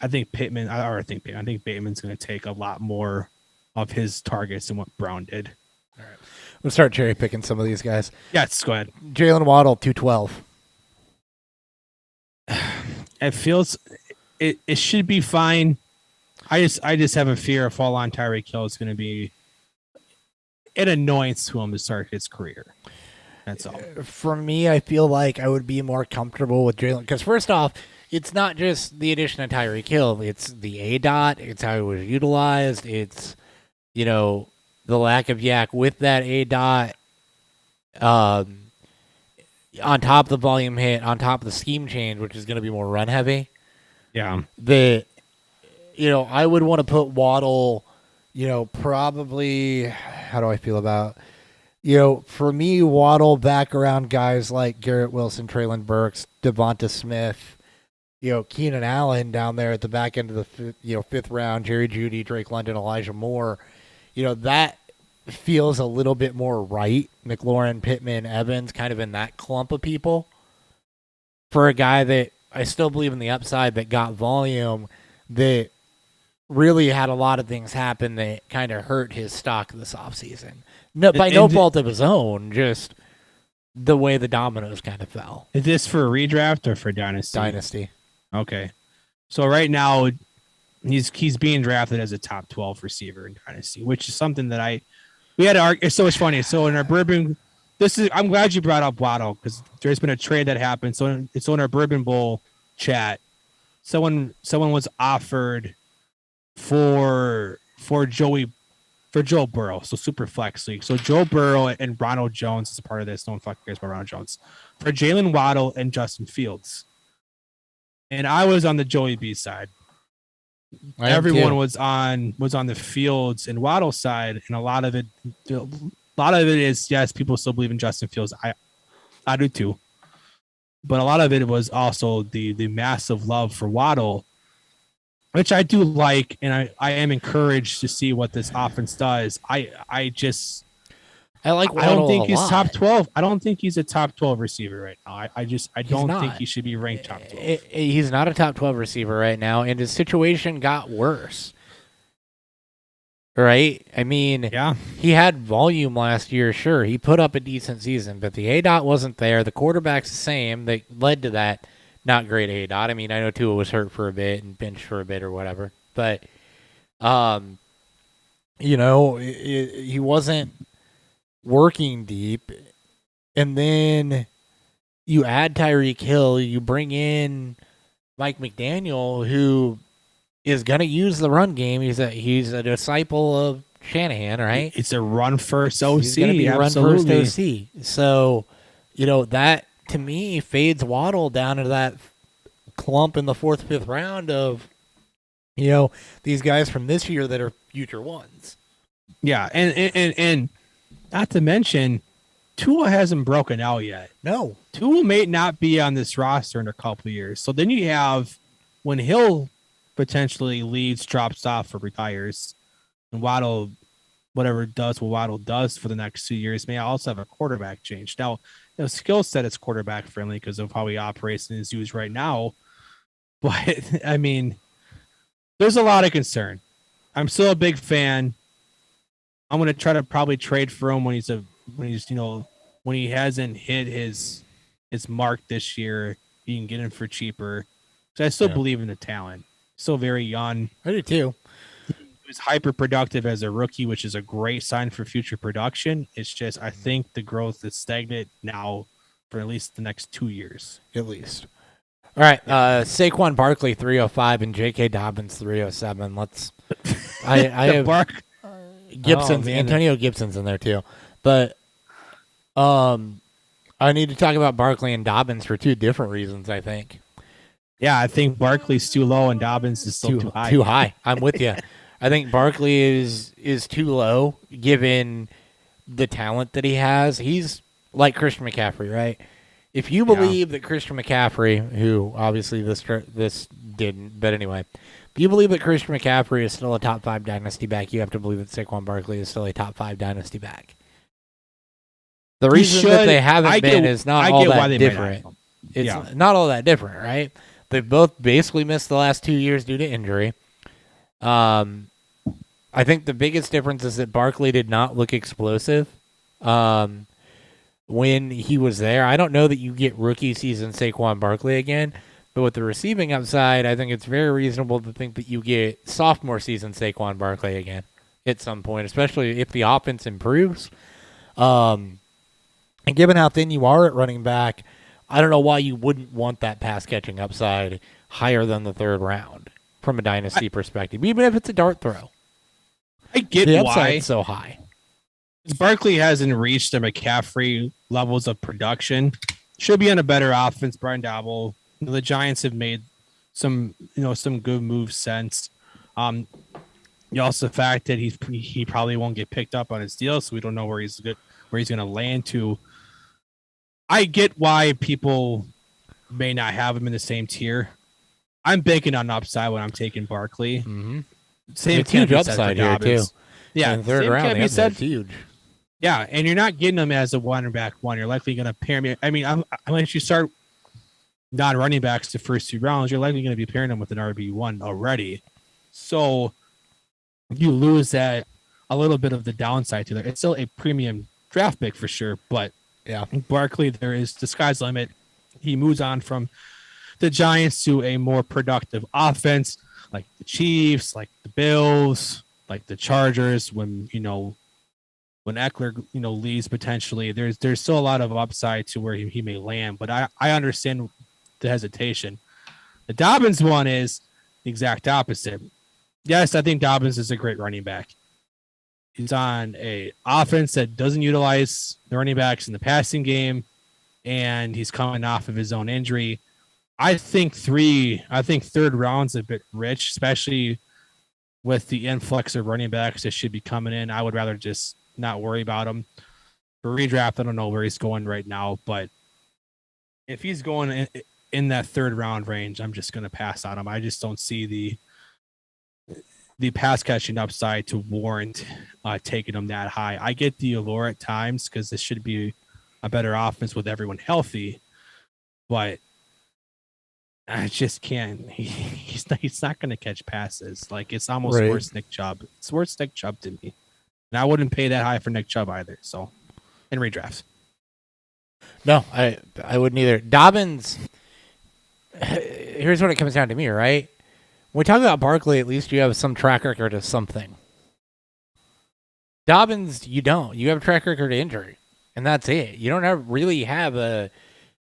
I think Bateman's going to take a lot more of his targets than what Brown did. All right. We'll start cherry picking some of these guys. Yes, go ahead. Jalen Waddle, 212. It feels it should be fine. I just have a fear of fall on Tyreek Hill is going to be an annoyance to him to start his career. That's all. For me, I feel like I would be more comfortable with Jalen because first off, it's not just the addition of Tyreek Hill. It's the ADOT. It's how it was utilized. It's, the lack of yak with that ADOT. On top of the volume hit, on top of the scheme change, which is going to be more run heavy. Yeah. I would want to put Waddle, probably, how do I feel about, for me, Waddle back around guys like Garrett Wilson, Traylon Burks, Devonta Smith, Keenan Allen down there at the back end of the, 5th round, Jerry Jeudy, Drake London, Elijah Moore, that feels a little bit more right. McLaurin, Pittman, Evans, kind of in that clump of people. For a guy that I still believe in the upside, that got volume, that really had a lot of things happen that kind of hurt his stock this offseason. No fault of his own, just the way the dominoes kind of fell. Is this for a redraft or for Dynasty? Dynasty. Okay. So right now, he's being drafted as a top 12 receiver in Dynasty, which is something that we had to argue. So it's funny. So in our Bourbon, I'm glad you brought up Waddle because there's been a trade that happened. So it's on our Bourbon Bowl chat. Someone was offered for Joe Burrow, so super flex league. So Joe Burrow and Ronald Jones is a part of this. No one fucking cares about Ronald Jones. For Jalen Waddle and Justin Fields. And I was on the Joey B side. Everyone was on the Fields and Waddle side, and a lot of it is, yes, people still believe in Justin Fields. I do too, but a lot of it was also the massive love for Waddle, which I do like, and I am encouraged to see what this offense does. I like Waddle. I don't think he's top 12. I don't think he's a top 12 receiver right now. I don't think he should be ranked top 12. He's not a top 12 receiver right now, and his situation got worse. Right? I mean, yeah. He had volume last year, sure. He put up a decent season, but the ADOT wasn't there. The quarterback's the same that led to that. not great ADOT. I mean, I know Tua was hurt for a bit and benched for a bit or whatever, but he wasn't working deep. And then you add Tyreek Hill, you bring in Mike McDaniel, who is going to use the run game. He's a disciple of Shanahan, right? It's a run first OC. He's going to be absolutely. run first OC. So, that to me fades Waddle down into that clump in the 4th, 5th round of, these guys from this year that are future ones. Yeah, and not to mention, Tua hasn't broken out yet. No. Tua may not be on this roster in a couple of years. So then you have, when Hill potentially leaves, drops off, or retires, and Waddle, whatever Waddle does for the next 2 years, may also have a quarterback change. Now, skill set is quarterback friendly because of how he operates and is used right now. But, I mean, there's a lot of concern. I'm still a big fan. I'm going to try to probably trade for him when he hasn't hit his mark this year. You can get him for cheaper. So I still believe in the talent. Still very young. I do too. He was hyper productive as a rookie, which is a great sign for future production. It's just I think the growth is stagnant now for at least the next 2 years. At least. All right, Saquon Barkley 305 and J.K. Dobbins 307. I have Gibson's, Antonio Gibson's in there too, but I need to talk about Barkley and Dobbins for 2 different reasons. I think. Yeah, I think Barkley's too low and Dobbins is still too high. Too high. I'm with you. I think Barkley is too low given the talent that he has. He's like Christian McCaffrey, right? If you believe that Christian McCaffrey, who obviously this didn't, but anyway, if you believe that Christian McCaffrey is still a top 5 dynasty back, you have to believe that Saquon Barkley is still a top 5 dynasty back. The reason that they haven't been is not all that different. It's not all that different, right? They've both basically missed the last 2 years due to injury. I think the biggest difference is that Barkley did not look explosive when he was there. I don't know that you get rookie season Saquon Barkley again, but with the receiving upside, I think it's very reasonable to think that you get sophomore season Saquon Barkley again at some point, especially if the offense improves. And given how thin you are at running back, I don't know why you wouldn't want that pass-catching upside higher than the 3rd round from a dynasty perspective, even if it's a dart throw. I get the why upside's so high. Barkley hasn't reached the McCaffrey levels of production. Should be on a better offense. Brian Dabble. The Giants have made some good moves since. Also the fact that he probably won't get picked up on his deal, so we don't know where he's going to land to. I get why people may not have him in the same tier. I'm banking on upside when I'm taking Barkley. Mm-hmm. Same it's huge upside here too. Yeah, in the 3rd round, the upside's huge. Yeah, and you're not getting him as a running back one. You're likely going to pair him. I mean, unless you start non-running backs the first 2 rounds, you're likely going to be pairing them with an RB1 already. So you lose that a little bit of the downside to that. It's still a premium draft pick for sure, but yeah, Barkley, the sky's the limit. He moves on from the Giants to a more productive offense, like the Chiefs, like the Bills, like the Chargers. When Eckler leaves potentially, there's still a lot of upside to where he may land. But I understand the hesitation. The Dobbins one is the exact opposite. Yes, I think Dobbins is a great running back. He's on a offense that doesn't utilize the running backs in the passing game, and he's coming off of his own injury. I think 3rd round's a bit rich, especially with the influx of running backs that should be coming in. I would rather just not worry about him. For redraft, I don't know where he's going right now, but if he's going in that 3rd round range, I'm just going to pass on him. I just don't see the pass catching upside to warrant taking him that high. I get the allure at times because this should be a better offense with everyone healthy, but I just can't. He's not going to catch passes. Like, it's almost worse Nick Chubb. It's worse Nick Chubb to me. And I wouldn't pay that high for Nick Chubb either. So, in redrafts. No, I wouldn't either. Dobbins, here's what it comes down to me, right? When we talk about Barkley, at least you have some track record of something. Dobbins, you don't. You have a track record of injury, and that's it. You don't really have a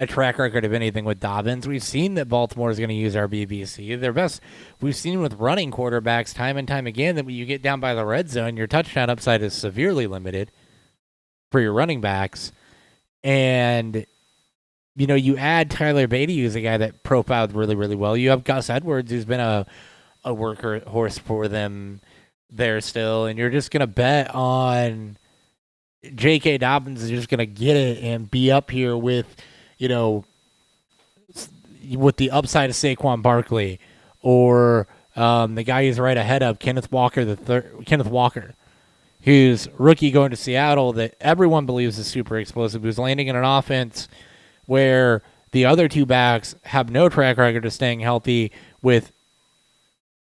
track record of anything with Dobbins. We've seen that Baltimore is going to use our BBC. Their best. We've seen with running quarterbacks time and time again that when you get down by the red zone, your touchdown upside is severely limited for your running backs. And, you add Tyler Beatty, who's a guy that profiled really, really well. You have Gus Edwards, who's been a workhorse for them there still. And you're just going to bet on J.K. Dobbins is just going to get it and be up here with, with the upside of Saquon Barkley or the guy who's right ahead of Kenneth Walker, who's rookie going to Seattle that everyone believes is super explosive, who's landing in an offense where the other two backs have no track record of staying healthy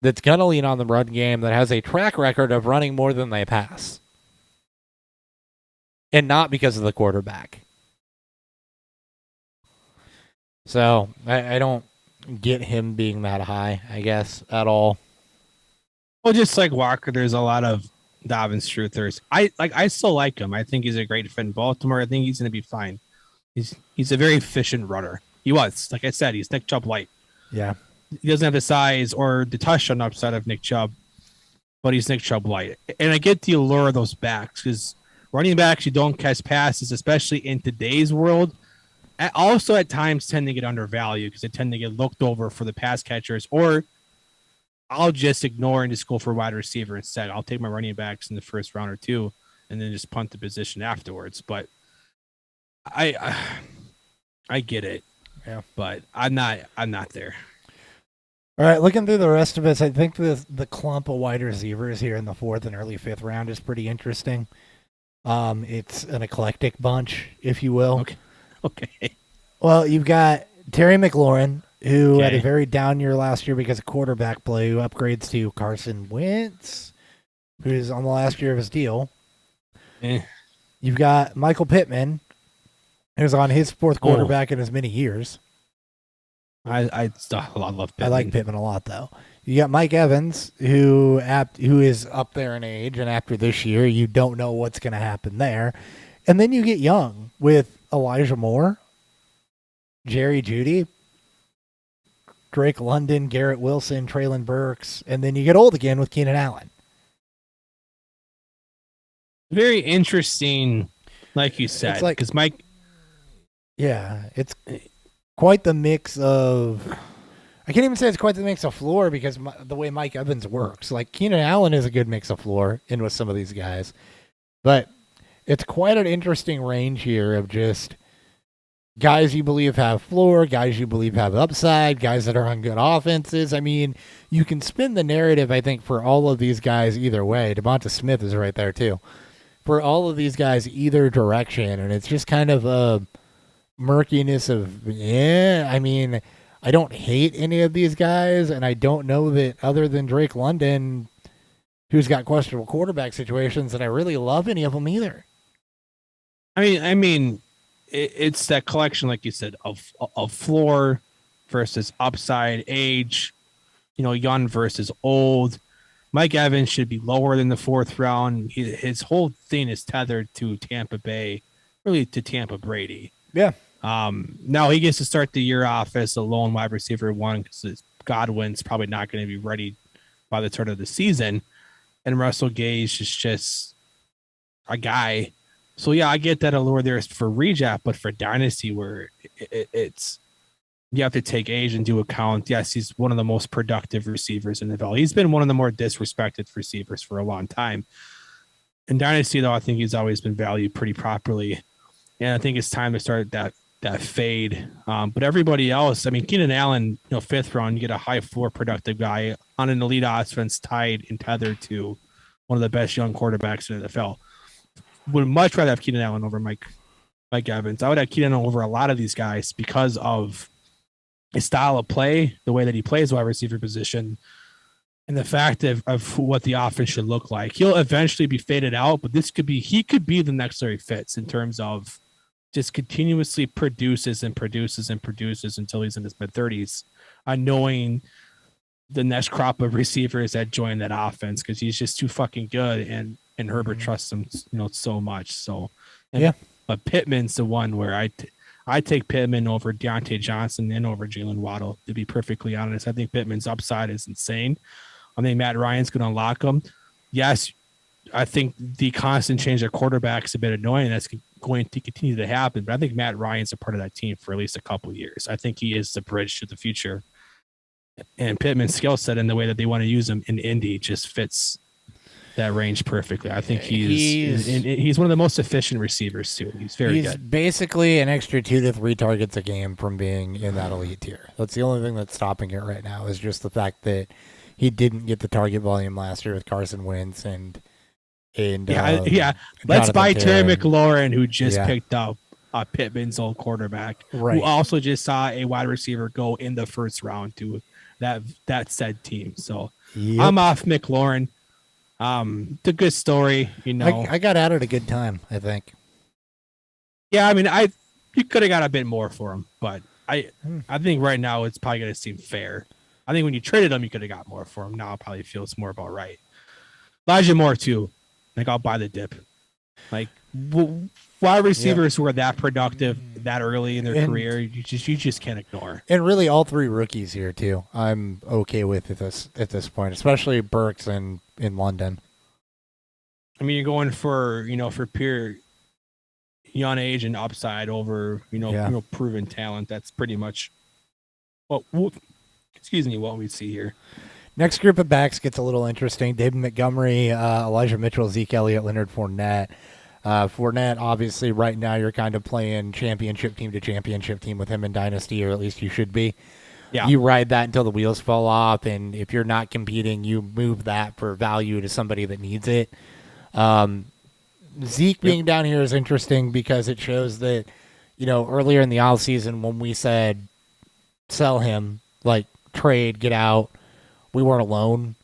that's going to lean on the run game, that has a track record of running more than they pass. And not because of the quarterback. So, I don't get him being that high, I guess, at all. Well, just like Walker, there's a lot of Dobbins truthers. I still like him. I think he's a great fit in Baltimore. I think he's going to be fine. He's a very efficient runner. He was, like I said, he's Nick Chubb light. Yeah. He doesn't have the size or the touchdown upside of Nick Chubb, but he's Nick Chubb light. And I get the allure of those backs because running backs, you don't catch passes, especially in today's world. Also, at times, tend to get undervalued because they tend to get looked over for the pass catchers, or I'll just ignore and just go for wide receiver instead. I'll take my running backs in the first round or two and then just punt the position afterwards. But I get it. Yeah. But I'm not there. All right, looking through the rest of us, I think the clump of wide receivers here in the 4th and early 5th round is pretty interesting. It's an eclectic bunch, if you will. Okay. Well, you've got Terry McLaurin, who had a very down year last year because of quarterback play, who upgrades to Carson Wentz, who's on the last year of his deal. You've got Michael Pittman, who's on his 4th quarterback in as many years. I love Pittman. I like Pittman a lot, though. You got Mike Evans, who is up there in age, and after this year, you don't know what's going to happen there. And then you get young with Elijah Moore, Jerry Jeudy, Drake London, Garrett Wilson, Traylon Burks, and then you get old again with Keenan Allen. Very interesting, like you said, because Mike. Yeah, it's quite the mix of. I can't even say it's quite the mix of floor because the way Mike Evans works. Like Keenan Allen is a good mix of floor in with some of these guys, but it's quite an interesting range here of just guys you believe have floor, guys you believe have upside, guys that are on good offenses. I mean, you can spin the narrative, I think, for all of these guys either way. Devonta Smith is right there, too. For all of these guys, either direction. And it's just kind of a murkiness of, I mean, I don't hate any of these guys, and I don't know that other than Drake London, who's got questionable quarterback situations, that I really love any of them either. I mean, it's that collection, like you said, of floor versus upside, age, young versus old. Mike Evans should be lower than the 4th round. His whole thing is tethered to Tampa Bay, really to Tampa Brady. Yeah. Now he gets to start the year off as a lone wide receiver 1 because Godwin's probably not going to be ready by the turn of the season. And Russell Gage is just a guy. So, yeah, I get that allure there for redraft, but for Dynasty where it's you have to take age into account. Yes, he's one of the most productive receivers in the NFL. He's been one of the more disrespected receivers for a long time. In Dynasty, though, I think he's always been valued pretty properly. And I think it's time to start that fade. But everybody else, I mean, Keenan Allen, 5th round, you get a high floor productive guy on an elite offense tied and tethered to one of the best young quarterbacks in the NFL. Would much rather have Keenan Allen over Mike Evans. I would have Keenan Allen over a lot of these guys because of his style of play, the way that he plays wide receiver position, and the fact of what the offense should look like. He'll eventually be faded out, but he could be the next Larry Fitz in terms of just continuously produces and produces and produces until he's in his mid-30s, knowing the next crop of receivers that join that offense, because he's just too fucking good, and Herbert trusts him, so much. So, but Pittman's the one where I take Pittman over Deontay Johnson and over Jalen Waddle, to be perfectly honest. I think Pittman's upside is insane. I think Matt Ryan's going to unlock him. Yes, I think the constant change of quarterback is a bit annoying. That's going to continue to happen, but I think Matt Ryan's a part of that team for at least a couple of years. I think he is the bridge to the future. And Pittman's skill set and the way that they want to use him in Indy just fits that range perfectly. I think he's one of the most efficient receivers too. He's very good. He's basically an extra 2 to 3 targets a game from being in that elite tier. That's the only thing that's stopping it right now, is just the fact that he didn't get the target volume last year with Carson Wentz and Let's buy Terry McLaurin, who just picked up Pittman's old quarterback, who also just saw a wide receiver go in the first round to that said team. So I'm off McLaurin. It's a good story, I got out at a good time, I think. Yeah, I mean, you could have got a bit more for him, but I think right now it's probably going to seem fair. I think when you traded him, you could have got more for him. Now it probably feels more about right. Elijah Moore too. Like, I'll buy the dip. Like, wide receivers who are that productive that early in their career, you just can't ignore. And really, all 3 rookies here too, I'm okay with at this point, especially Burks in London. I mean, you're going for pure young age and upside over proven talent. That's pretty much what we see here. Next group of backs gets a little interesting. David Montgomery, Elijah Mitchell, Zeke Elliott, Leonard Fournette. Fournette, obviously, right now you're kind of playing championship team to championship team with him in Dynasty, or at least you should be. Yeah. You ride that until the wheels fall off, and if you're not competing, you move that for value to somebody that needs it. Zeke being down here is interesting because it shows that, earlier in the offseason when we said sell him, like trade, get out, we weren't alone.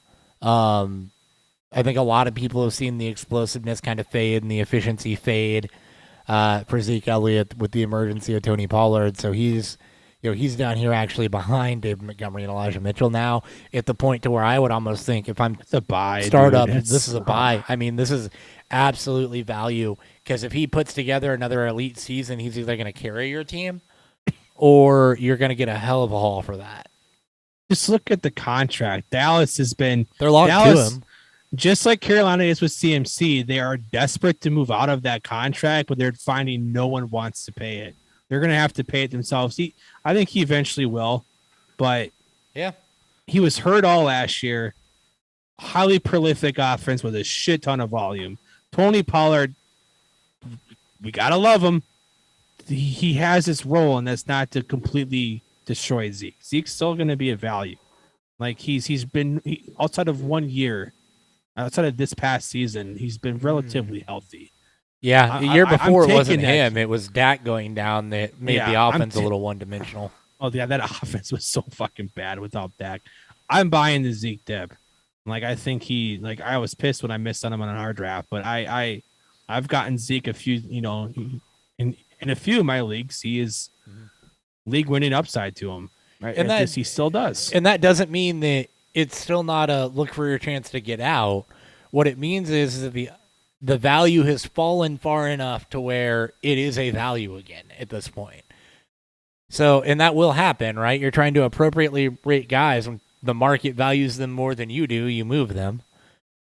I think a lot of people have seen the explosiveness kind of fade and the efficiency fade for Zeke Elliott with the emergence of Tony Pollard. So he's down here actually behind David Montgomery and Elijah Mitchell now, at the point to where I would almost think, if I'm a buy startup, this is a buy. I mean, this is absolutely value, because if he puts together another elite season, he's either going to carry your team or you're going to get a hell of a haul for that. Just look at the contract. Dallas has been... They're locked to him. Just like Carolina is with CMC, they are desperate to move out of that contract, but they're finding no one wants to pay it. They're going to have to pay it themselves. I think he eventually will, but he was hurt all last year. Highly prolific offense with a shit ton of volume. Tony Pollard, we got to love him. He has his role, and that's not to completely destroy Zeke. Zeke's still going to be a value. Like, he's been outside of 1 year, outside of this past season, he's been relatively healthy. Yeah, the year before it wasn't him. It was Dak going down that made the offense a little one-dimensional. Oh, yeah, that offense was so fucking bad without Dak. I'm buying the Zeke dip. Like, I think I was pissed when I missed on him on our draft, but I've gotten Zeke a few, in a few of my leagues, he is league-winning upside to him. Right? And that he still does. And that doesn't mean that it's still not a look for your chance to get out. What it means is that the value has fallen far enough to where it is a value again at this point. So, and that will happen, right? You're trying to appropriately rate guys. When the market values them more than you do, you move them.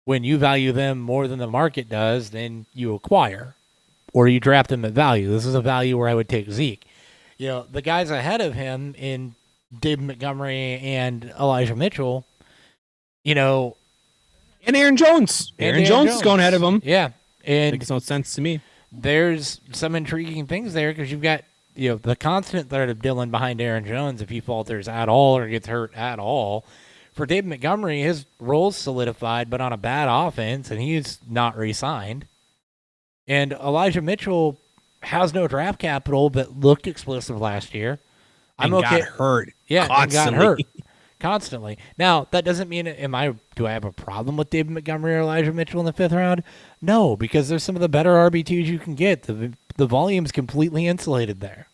When you value them more than the market does, then you acquire or you draft them at value. This is a value where I would take Zeke. The guys ahead of him in David Montgomery and Elijah Mitchell, and Aaron Jones. Aaron Jones is going ahead of him. Yeah. And makes no sense to me. There's some intriguing things there because you've got, the constant threat of Dillon behind Aaron Jones if he falters at all or gets hurt at all. For David Montgomery, his role's solidified, but on a bad offense, and he's not re-signed. And Elijah Mitchell has no draft capital, but looked explosive last year. I'm okay. Got hurt. Yeah, constantly. Got hurt constantly. Now, that doesn't mean do I have a problem with David Montgomery or Elijah Mitchell in the 5th round? No, because there's some of the better RB2s you can get. The The volume's completely insulated there.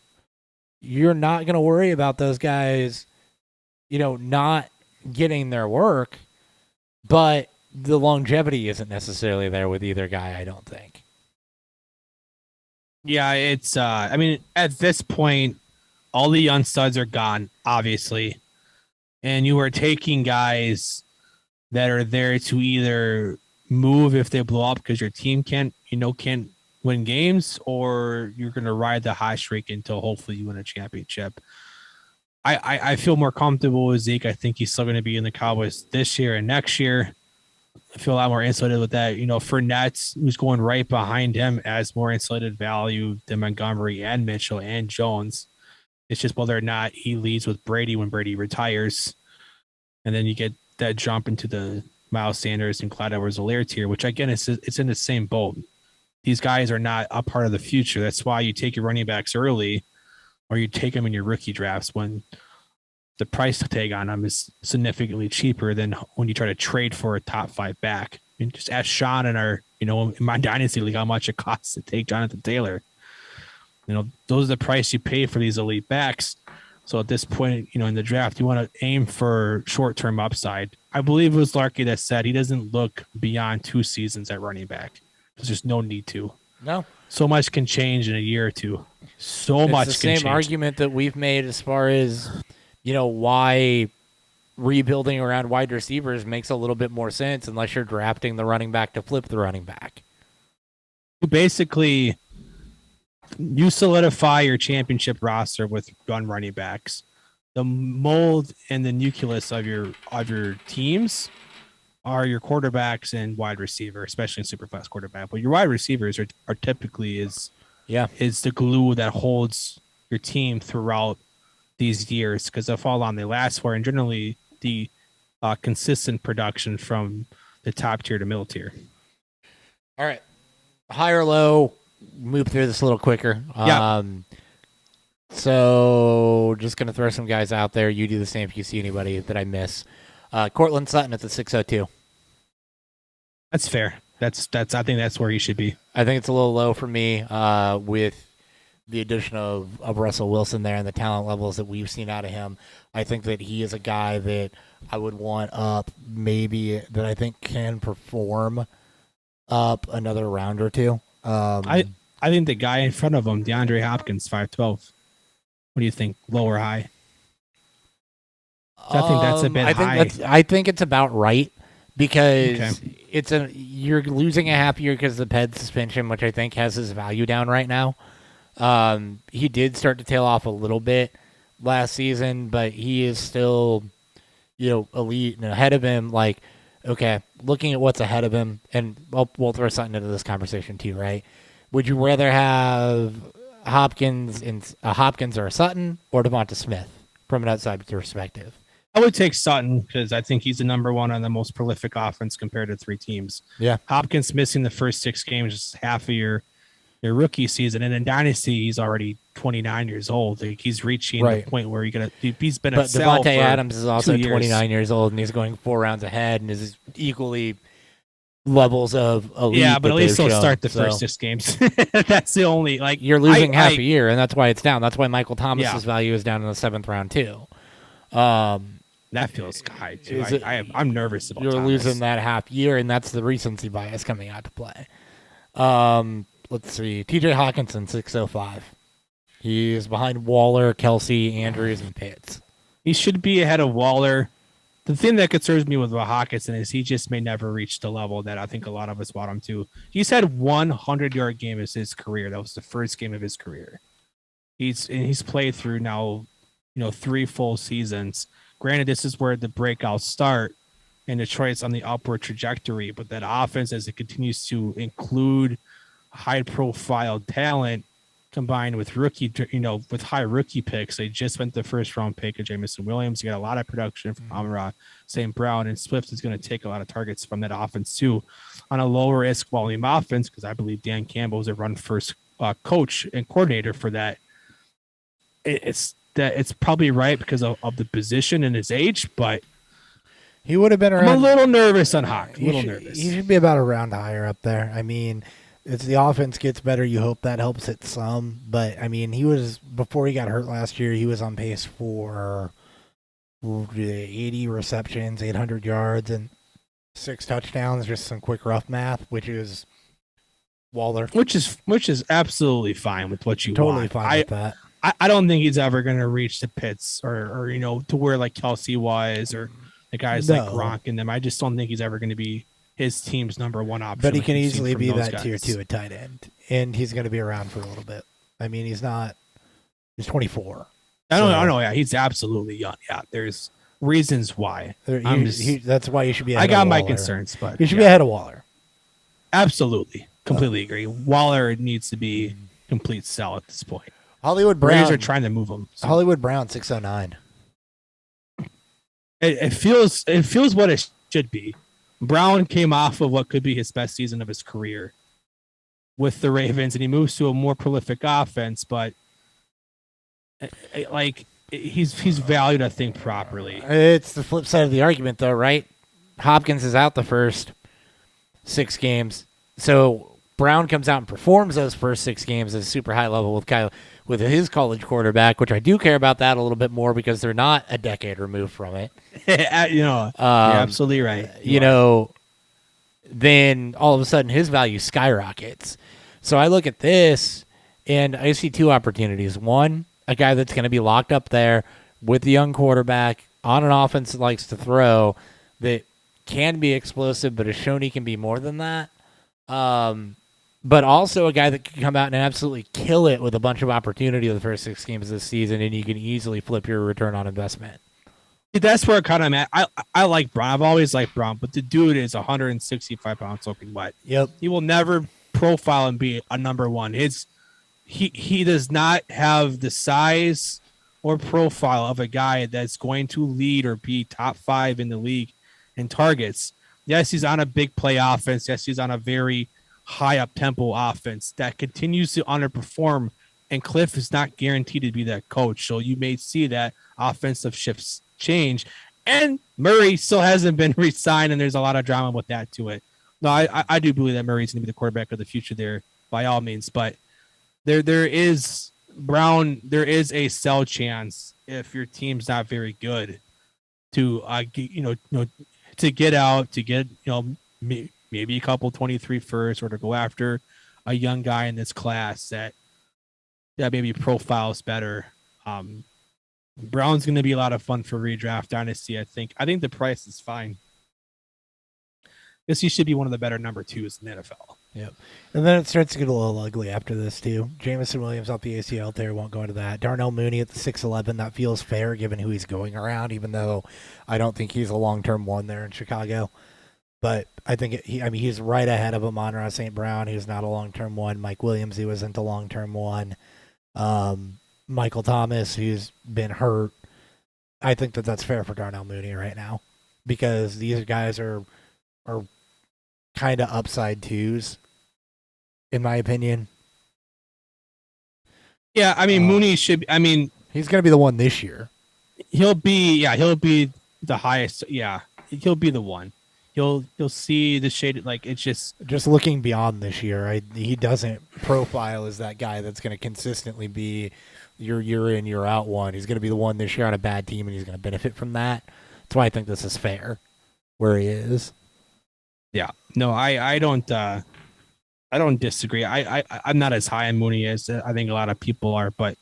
You're not going to worry about those guys, not getting their work, but the longevity isn't necessarily there with either guy, I don't think. Yeah, it's I mean, at this point, all the young studs are gone, obviously. And you are taking guys that are there to either move if they blow up because your team can't win games, or you're gonna ride the hot streak until hopefully you win a championship. I feel more comfortable with Zeke. I think he's still gonna be in the Cowboys this year and next year. I feel a lot more insulated with that. Fournette, who's going right behind him, as more insulated value than Montgomery and Mitchell and Jones. It's just whether or not he leads with Brady when Brady retires. And then you get that jump into the Miles Sanders and Clyde Edwards-Helaire tier, which again, it's in the same boat. These guys are not a part of the future. That's why you take your running backs early, or you take them in your rookie drafts when the price tag on them is significantly cheaper than when you try to trade for a top 5 back. I mean, just ask Sean in in my dynasty league how much it costs to take Jonathan Taylor. Those are the price you pay for these elite backs. So at this point, in the draft, you want to aim for short-term upside. I believe it was Larky that said he doesn't look beyond 2 seasons at running back. There's just no need to. No. So much can change in a year or two. It's the same argument that we've made as far as, why rebuilding around wide receivers makes a little bit more sense unless you're drafting the running back to flip the running back. Basically, you solidify your championship roster with running backs. The mold and the nucleus of your teams are your quarterbacks and wide receiver, especially in superflex quarterback. But your wide receivers are typically is the glue that holds your team throughout these years, because of how long they last for, and generally the consistent production from the top tier to middle tier. All right, high or low. Move through this a little quicker. So just going to throw some guys out there. You do the same if you see anybody that I miss. Cortland Sutton at the 602. That's fair. That's I think that's where he should be. I think it's a little low for me with the addition of Russell Wilson there and the talent levels that we've seen out of him. I think that he is a guy that I would want up, maybe that I think can perform up another round or two. I think the guy in front of him, DeAndre Hopkins, 5'12". What do you think? Low or high? I think that's a bit high. I think it's about right, because you're losing a half year because of the PED suspension, which I think has his value down right now. He did start to tail off a little bit last season, but he is still, elite and ahead of him. Like, okay, looking at what's ahead of him, and we'll throw something into this conversation too, right? Would you rather have Hopkins or a Sutton, or Devonta Smith from an outside perspective? I would take Sutton because I think he's the number one on the most prolific offense compared to 3 teams. Yeah. Hopkins missing the first 6 games, just half of your rookie season. And in Dynasty, he's already 29 years old. Like, he's reaching the point where he's been a sell Devontae for Adams is also 29 years old, and he's going 4 rounds ahead and is equally levels of elite. Yeah, but at least he'll start the first 6 games. That's the only, you're losing half a year, and that's why it's down. That's why Michael Thomas's value is down in the 7th round too. That feels high too. I'm nervous about you're Thomas. losing that half year, and that's the recency bias coming out to play. Let's see. TJ Hawkinson, 605. He is behind Waller, Kelsey, Andrews, and Pitts. He should be ahead of Waller. The thing that concerns me with Hawkinson is he just may never reach the level that I think a lot of us want him to. He's had 100-yard game as his career. That was the first game of his career. He's played through now, 3 full seasons. Granted, this is where the breakouts start, and Detroit's on the upward trajectory. But that offense, as it continues to include high-profile talent, combined with with high rookie picks, they just spent the first-round pick of Jameson Williams. You got a lot of production from Amon-Ra St. Brown, and Swift is going to take a lot of targets from that offense too, on a lower-risk volume offense, because I believe Dan Campbell is a run-first coach and coordinator for that. It's probably right because of the position and his age, but he would have been around. I'm a little nervous on Hawk. Nervous. He should be about a round higher up there. I mean, As the offense gets better, you hope that helps it some. But I mean, before he got hurt last year, he was on pace for 80 receptions, 800 yards, and 6 touchdowns. Just some quick rough math, which is Waller. Which is absolutely fine with what you Totally want. fine with that. I don't think he's ever going to reach the Pitts or to where like Kelsey was or the guys like Gronk and them. I just don't think he's ever going to be his team's number one option. But he can easily be that tier 2 at tight end, and he's going to be around for a little bit. I mean, he's 24. I know. Yeah, he's absolutely young. Yeah, there's reasons why. That's why you should be. I got my concerns, but you should be ahead of Waller. Absolutely, completely agree. Waller needs to be complete sell at this point. Hollywood Brown. Raiders are trying to move him. So. Hollywood Brown 609. It feels what it should be. Brown came off of what could be his best season of his career with the Ravens, and he moves to a more prolific offense. But he's valued, I think, properly. It's the flip side of the argument, though, right? Hopkins is out the first 6 games, so Brown comes out and performs those first 6 games at a super high level with his college quarterback, which I do care about that a little bit more because they're not a decade removed from it. You're absolutely right. Then all of a sudden his value skyrockets. So I look at this and I see 2 opportunities. One, a guy that's going to be locked up there with the young quarterback on an offense that likes to throw that can be explosive, but has shown he can be more than that. But also a guy that can come out and absolutely kill it with a bunch of opportunity in the first 6 games of this season, and you can easily flip your return on investment. That's where I'm at. I like Brown. I've always liked Brown, but the dude is 165 pounds soaking wet. Yep. He will never profile and be a number one. He does not have the size or profile of a guy that's going to lead or be top 5 in the league in targets. Yes, he's on a big play offense. Yes, he's on a very high up tempo offense that continues to underperform, and Cliff is not guaranteed to be that coach. So you may see that offensive shifts change, and Murray still hasn't been re-signed, and there's a lot of drama with that to it. No, I do believe that Murray's going to be the quarterback of the future there by all means, but there is Brown. There is a sell chance if your team's not very good to to get out, to get maybe a couple 23 first, or to go after a young guy in this class that maybe profiles better. Brown's going to be a lot of fun for redraft dynasty. I think the price is fine. Guess he should be one of the better number 2s in the NFL. Yep. And then it starts to get a little ugly after this too. Jamison Williams off the ACL there, won't go into that. Darnell Mooney at the 6'11", that feels fair given who he's going around, even though I don't think he's a long-term one there in Chicago. But I think he's right ahead of Amon-Ra St. Brown. He was not a long-term one. Mike Williams, he wasn't a long-term one. Michael Thomas, who's been hurt. I think that's fair for Darnell Mooney right now because these guys are kind of upside 2s, in my opinion. Yeah, I mean, Mooney should. I mean, he's going to be the one this year. He'll be the highest. Yeah, he'll be the one. You'll see the shade. Like, it's just looking beyond this year. He doesn't profile as that guy that's going to consistently be your year in, year out one. He's going to be the one this year on a bad team, and he's going to benefit from that. That's why I think this is fair where he is. Yeah, no, I don't disagree. I'm not as high on Mooney as I think a lot of people are, but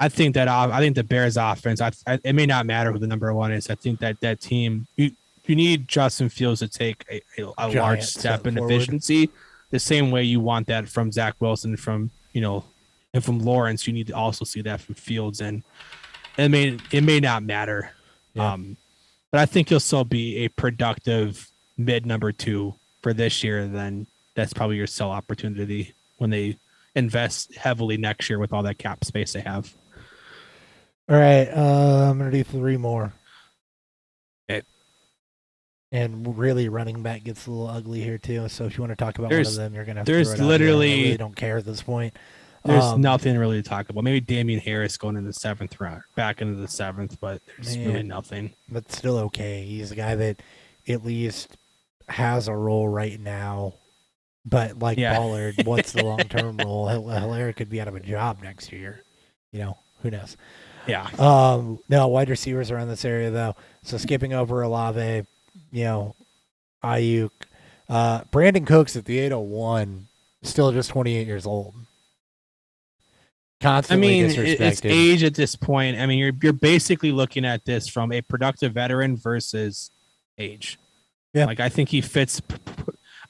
I think the Bears offense. It may not matter who the number 1 is. I think that team. You need Justin Fields to take a large step in efficiency, the same way you want that from Zach Wilson, and from Lawrence. You need to also see that from Fields, and it may not matter. Yeah. But I think he'll still be a productive mid number 2 for this year. Then that's probably your sell opportunity when they invest heavily next year with all that cap space they have. All right, I'm gonna do 3 more. Okay. And really, running back gets a little ugly here too. So if you want to talk about one of them, you're gonna have to. There's literally. I really don't care at this point. There's nothing really to talk about. Maybe Damian Harris going into the 7th round, back into the 7th, but there's really nothing. But still okay. He's a guy that at least has a role right now But like Yeah. Pollard, what's the long-term role? Hilaire could be out of a job next year. Who knows? Yeah. No, wide receivers are in this area though. So skipping over Olave, Ayuk, Brandon Cooks at the 801, still just 28 years old. Constantly disrespected. It's age at this point. I mean, you're basically looking at this from a productive veteran versus age. Yeah. Like I think he fits.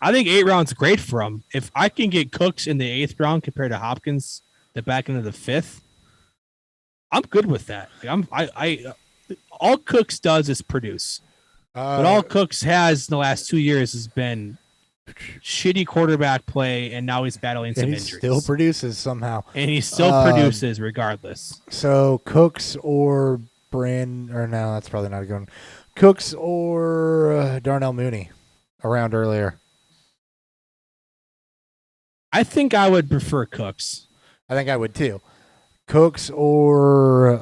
I think 8 rounds great for him. If I can get Cooks in the 8th round compared to Hopkins the back end of the 5th, I'm good with that. All Cooks does is produce. But all Cooks has in the last 2 years has been shitty quarterback play, and now he's battling some injuries. Still produces somehow. And he still produces regardless. So Cooks or no, that's probably not a good one. Cooks or Darnell Mooney around earlier. I think I would prefer Cooks. I think I would too. Cooks or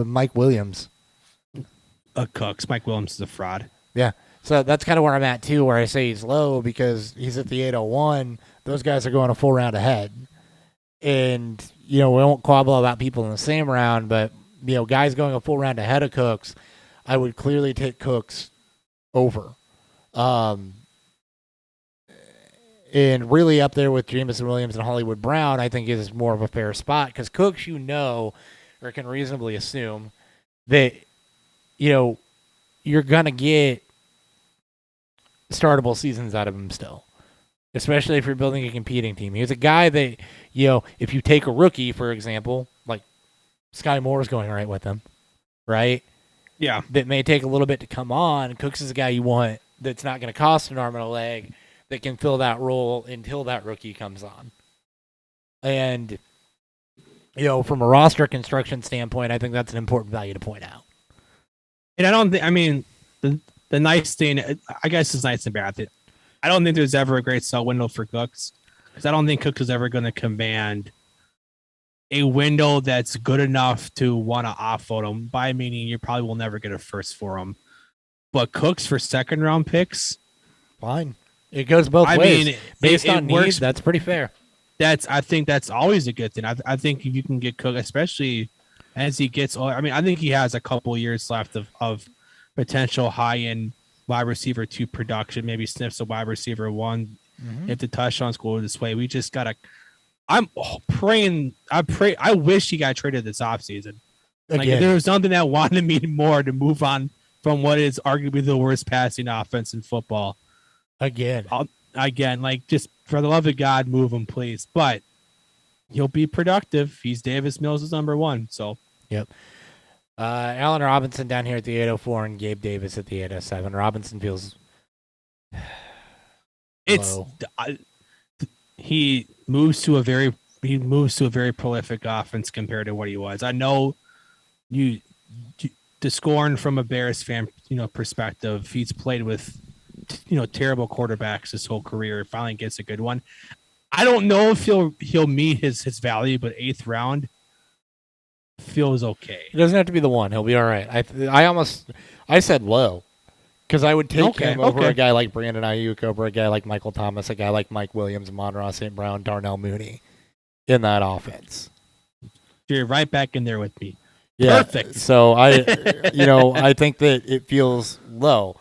Mike Williams. Cooks. Mike Williams is a fraud. Yeah. So that's kind of where I'm at too, where I say he's low because he's at the 801. Those guys are going a full round ahead. And, we won't quabble about people in the same round, but, guys going a full round ahead of Cooks, I would clearly take Cooks over. And really up there with Jameson Williams and Hollywood Brown, I think is more of a fair spot because Cooks, or can reasonably assume that, you're going to get startable seasons out of him still, especially if you're building a competing team. He's a guy that, if you take a rookie, for example, like Sky Moore's going right with him, right? Yeah. That may take a little bit to come on. Cooks is a guy you want that's not going to cost an arm and a leg that can fill that role until that rookie comes on. And, from a roster construction standpoint, I think that's an important value to point out. And I don't think, the nice thing, I guess it's nice and bad. I don't think there's ever a great sell window for Cooks because I don't think Cooks is ever going to command a window that's good enough to want to offload him, by meaning you probably will never get a first for him. But Cooks for second round picks, fine. It goes both ways. Based on need, that's pretty fair. I think that's always a good thing. I think if you can get Cook, especially as he gets older, I think he has a couple years left of potential high-end wide receiver 2 production, maybe sniffs a wide receiver 1 if the touchdowns go this way. We just got to – I wish he got traded this offseason. Like, if there was something that wanted me more to move on from what is arguably the worst passing offense in football. Again, just for the love of God, move him, please. But he'll be productive. He's Davis Mills' number 1. So, yep. Allen Robinson down here at the 804 and Gabe Davis at the 807. Robinson feels low. He moves to a very prolific offense compared to what he was. I know you to scorn from a Bears fan, perspective. He's played with terrible quarterbacks his whole career. Finally gets a good one. I don't know if he'll meet his value, but 8th round feels okay. It doesn't have to be the one. He'll be all right. I said low because I would take him over a guy like Brandon Ayuk, over a guy like Michael Thomas, a guy like Mike Williams, Amon-Ra St. Brown, Darnell Mooney in that offense. You're right back in there with me. Yeah. Perfect. So I think that it feels low.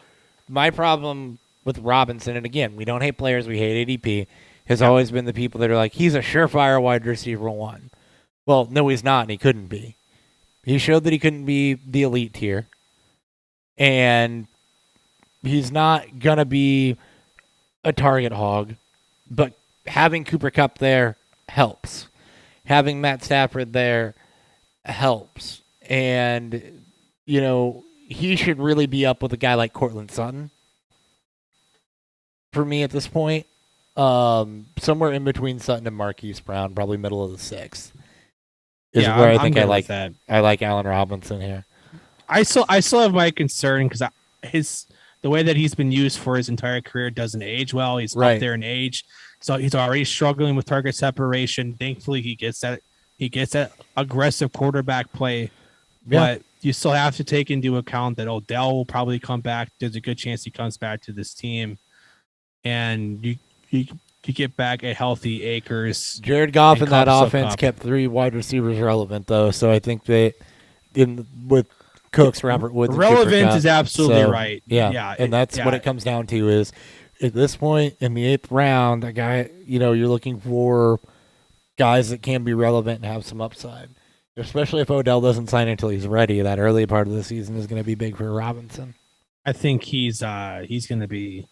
My problem with Robinson, and again, we don't hate players, we hate ADP, has always been the people that are like, he's a surefire wide receiver 1. Well, no, he's not, and he couldn't be. He showed that he couldn't be the elite tier. And he's not going to be a target hog. But having Cooper Kupp there helps. Having Matt Stafford there helps. And, he should really be up with a guy like Cortland Sutton. For me at this point. Somewhere in between Sutton and Marquise Brown, probably middle of the 6th. Is where I think I like that. I like Allen Robinson here. I still have my concern because the way that he's been used for his entire career doesn't age well. He's up there in age, so he's already struggling with target separation. Thankfully, he gets that aggressive quarterback play, but you still have to take into account that Odell will probably come back. There's a good chance he comes back to this team, and you get back a healthy Akers. Jared Goff and in that Kupp, so offense Kupp. kept 3 wide receivers relevant, though. So I think they, with Cooks, Robert Woods, and Cooper Relevant Kupp. is absolutely So, right. Yeah, and that's what it comes down to is at this point in the 8th round, a guy, you're looking for guys that can be relevant and have some upside. Especially if Odell doesn't sign until he's ready. That early part of the season is going to be big for Robinson. I think he's going to be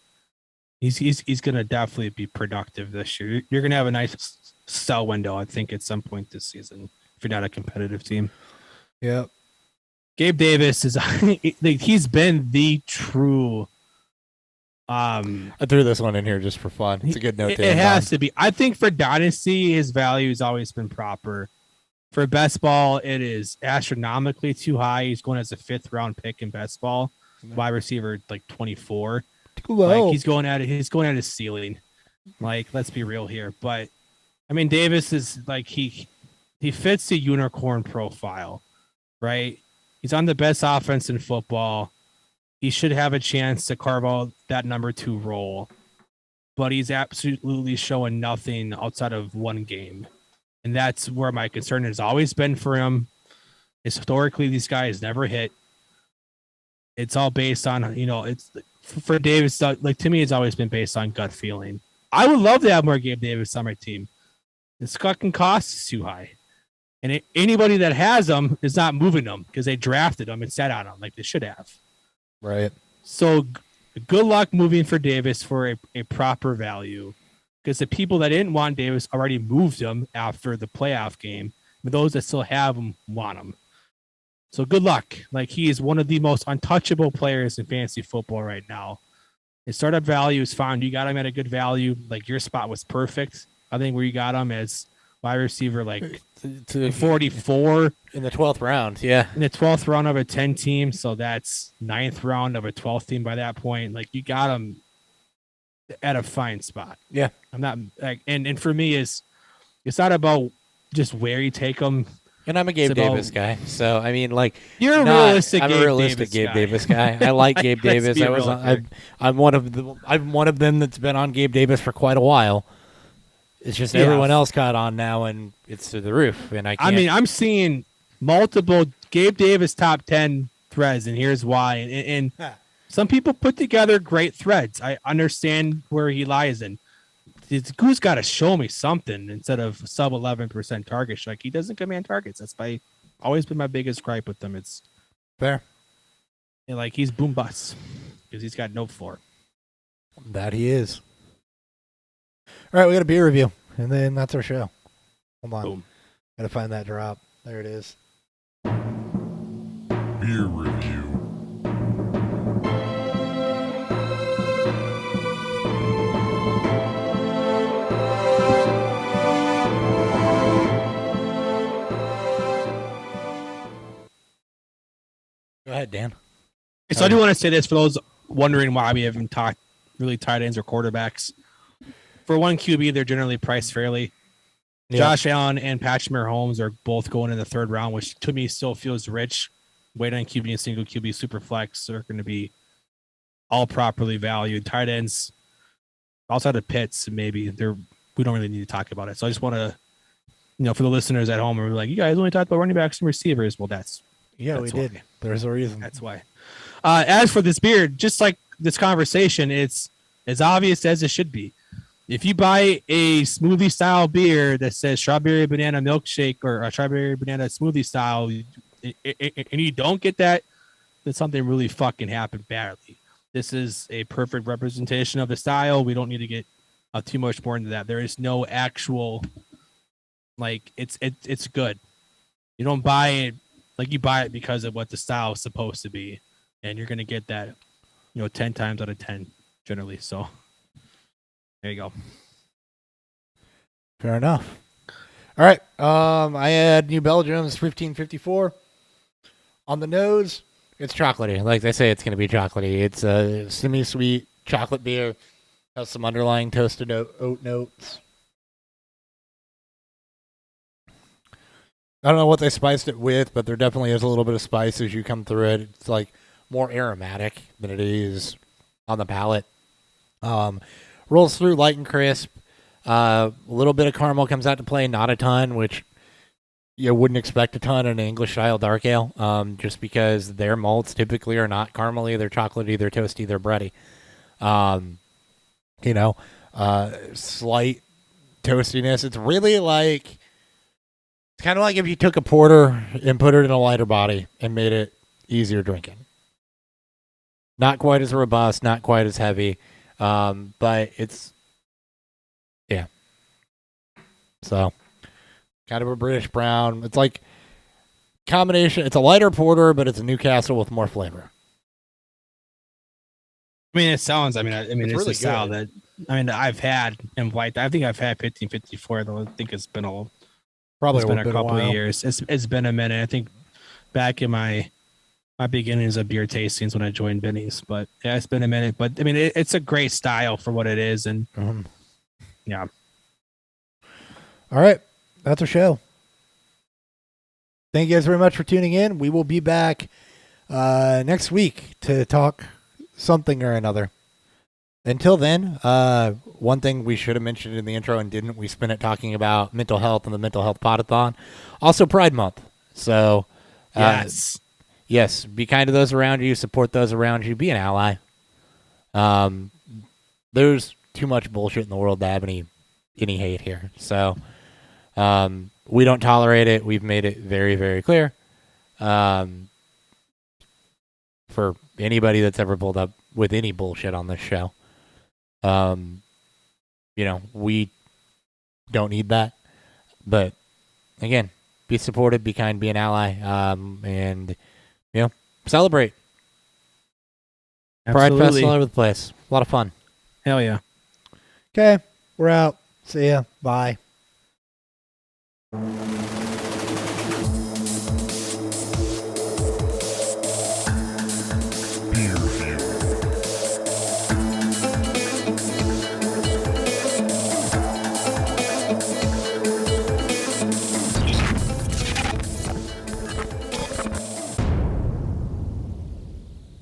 he's going to definitely be productive this year. You're going to have a nice sell window, I think, at some point this season if you're not a competitive team. Yep. Gabe Davis is he's been the true. I threw this one in here just for fun. It's a good note. It has to be. I think for Dynasty, his value has always been proper. For best ball, it is astronomically too high. He's going as a 5th round pick in best ball, wide receiver like 24. Too low. Like he's going at his ceiling. Like, let's be real here. But I mean, Davis is like he fits the unicorn profile, right? He's on the best offense in football. He should have a chance to carve out that number 2 role, but he's absolutely showing nothing outside of one game. And that's where my concern has always been for him. Historically, these guys never hit. It's all based on, it's for Davis, like to me, it's always been based on gut feeling. I would love to have more Gabe Davis on my team. This fucking cost is too high. And anybody that has them is not moving them because they drafted them and sat on them like they should have. Right. So good luck moving for Davis for a proper value. Because the people that didn't want Davis already moved him after the playoff game. But those that still have him want him. So good luck. Like, he is one of the most untouchable players in fantasy football right now. His startup value is fine. You got him at a good value. Like, your spot was perfect. I think where you got him as wide receiver, like to 44 in the 12th round. Yeah. In the 12th round of a 10 team. So that's 9th round of a 12th team by that point. Like, you got him at a fine spot. Yeah. I'm not like, and for me it's not about just where you take them. And I'm a Gabe Davis guy. So I mean, like, I'm a realistic Gabe Davis guy. I like Gabe Davis. I'm one of them that's been on Gabe Davis for quite a while. It's just everyone else got on now and it's through the roof. And I'm seeing multiple Gabe Davis top 10 threads, and here's why. And some people put together great threads. I understand where he lies in. Who's got to show me something instead of sub 11% target. Like, he doesn't command targets. That's always been my biggest gripe with him. It's fair. And like, he's boom bust because he's got no floor. That he is. All right, we got a beer review, and then that's our show. Hold on. Boom. Gotta find that drop. There it is. Beer review. Go ahead, Dan. So I do want to say this for those wondering why we haven't talked really tight ends or quarterbacks. For one QB, they're generally priced fairly. Yeah. Josh Allen and Patrick Mahomes are both going in the 3rd round, which to me still feels rich. Wait on QB and single QB super flex are going to be all properly valued. Tight ends, outside of Pitts, maybe we don't really need to talk about it. So I just want to, for the listeners at home, we're like, you guys only talked about running backs and receivers. Well, that's we why. did. There's a reason. That's why. As for this beer, just like this conversation, it's as obvious as it should be. If you buy a smoothie style beer that says strawberry banana milkshake or a strawberry banana smoothie style, and you don't get that, then something really fucking happened badly. This is a perfect representation of the style. We don't need to get too much more into that. There is no actual, like, it's good. You don't buy it like you buy it because of what the style is supposed to be, and you're gonna get that, 10 times out of 10 generally. So there you go. Fair enough. All right. I had New Belgium's 1554 on the nose. It's chocolatey. Like they say, it's going to be chocolatey. It's a semi-sweet chocolate beer. Has some underlying toasted oat notes. I don't know what they spiced it with, but there definitely is a little bit of spice as you come through it. It's like more aromatic than it is on the palate. rolls through light and crisp. A little bit of caramel comes out to play, not a ton, which you wouldn't expect a ton in an English style dark ale, just because their malts typically are not caramely, they're chocolatey, they're toasty, they're bready. Slight toastiness. It's really like, it's kind of like if you took a porter and put it in a lighter body and made it easier drinking. Not quite as robust, not quite as heavy, but it's, yeah. So, kind of a British brown. It's like combination. It's a lighter porter, but it's a Newcastle with more flavor. I mean, it sounds. I mean, it's really a style good. that I've had in white. I think I've had 1554 though. I think it's been a couple of years. It's been a minute. I think back in my beginnings of beer tastings when I joined Benny's, but yeah, it's been a minute. But I mean, it's a great style for what it is, and yeah. All right, that's our show. Thank you guys very much for tuning in. We will be back next week to talk something or another. Until then, one thing we should have mentioned in the intro and didn't, we spent it talking about mental health and the Mental Health Podathon. Also Pride Month. So, yes, be kind to those around you, support those around you, be an ally. There's too much bullshit in the world to have any hate here. So, we don't tolerate it. We've made it very, very clear. For anybody that's ever pulled up with any bullshit on this show. We don't need that. But again, be supportive, be kind, be an ally, and celebrate. Absolutely. Pride Fest all over the place. A lot of fun. Hell yeah. Okay, we're out. See ya. Bye.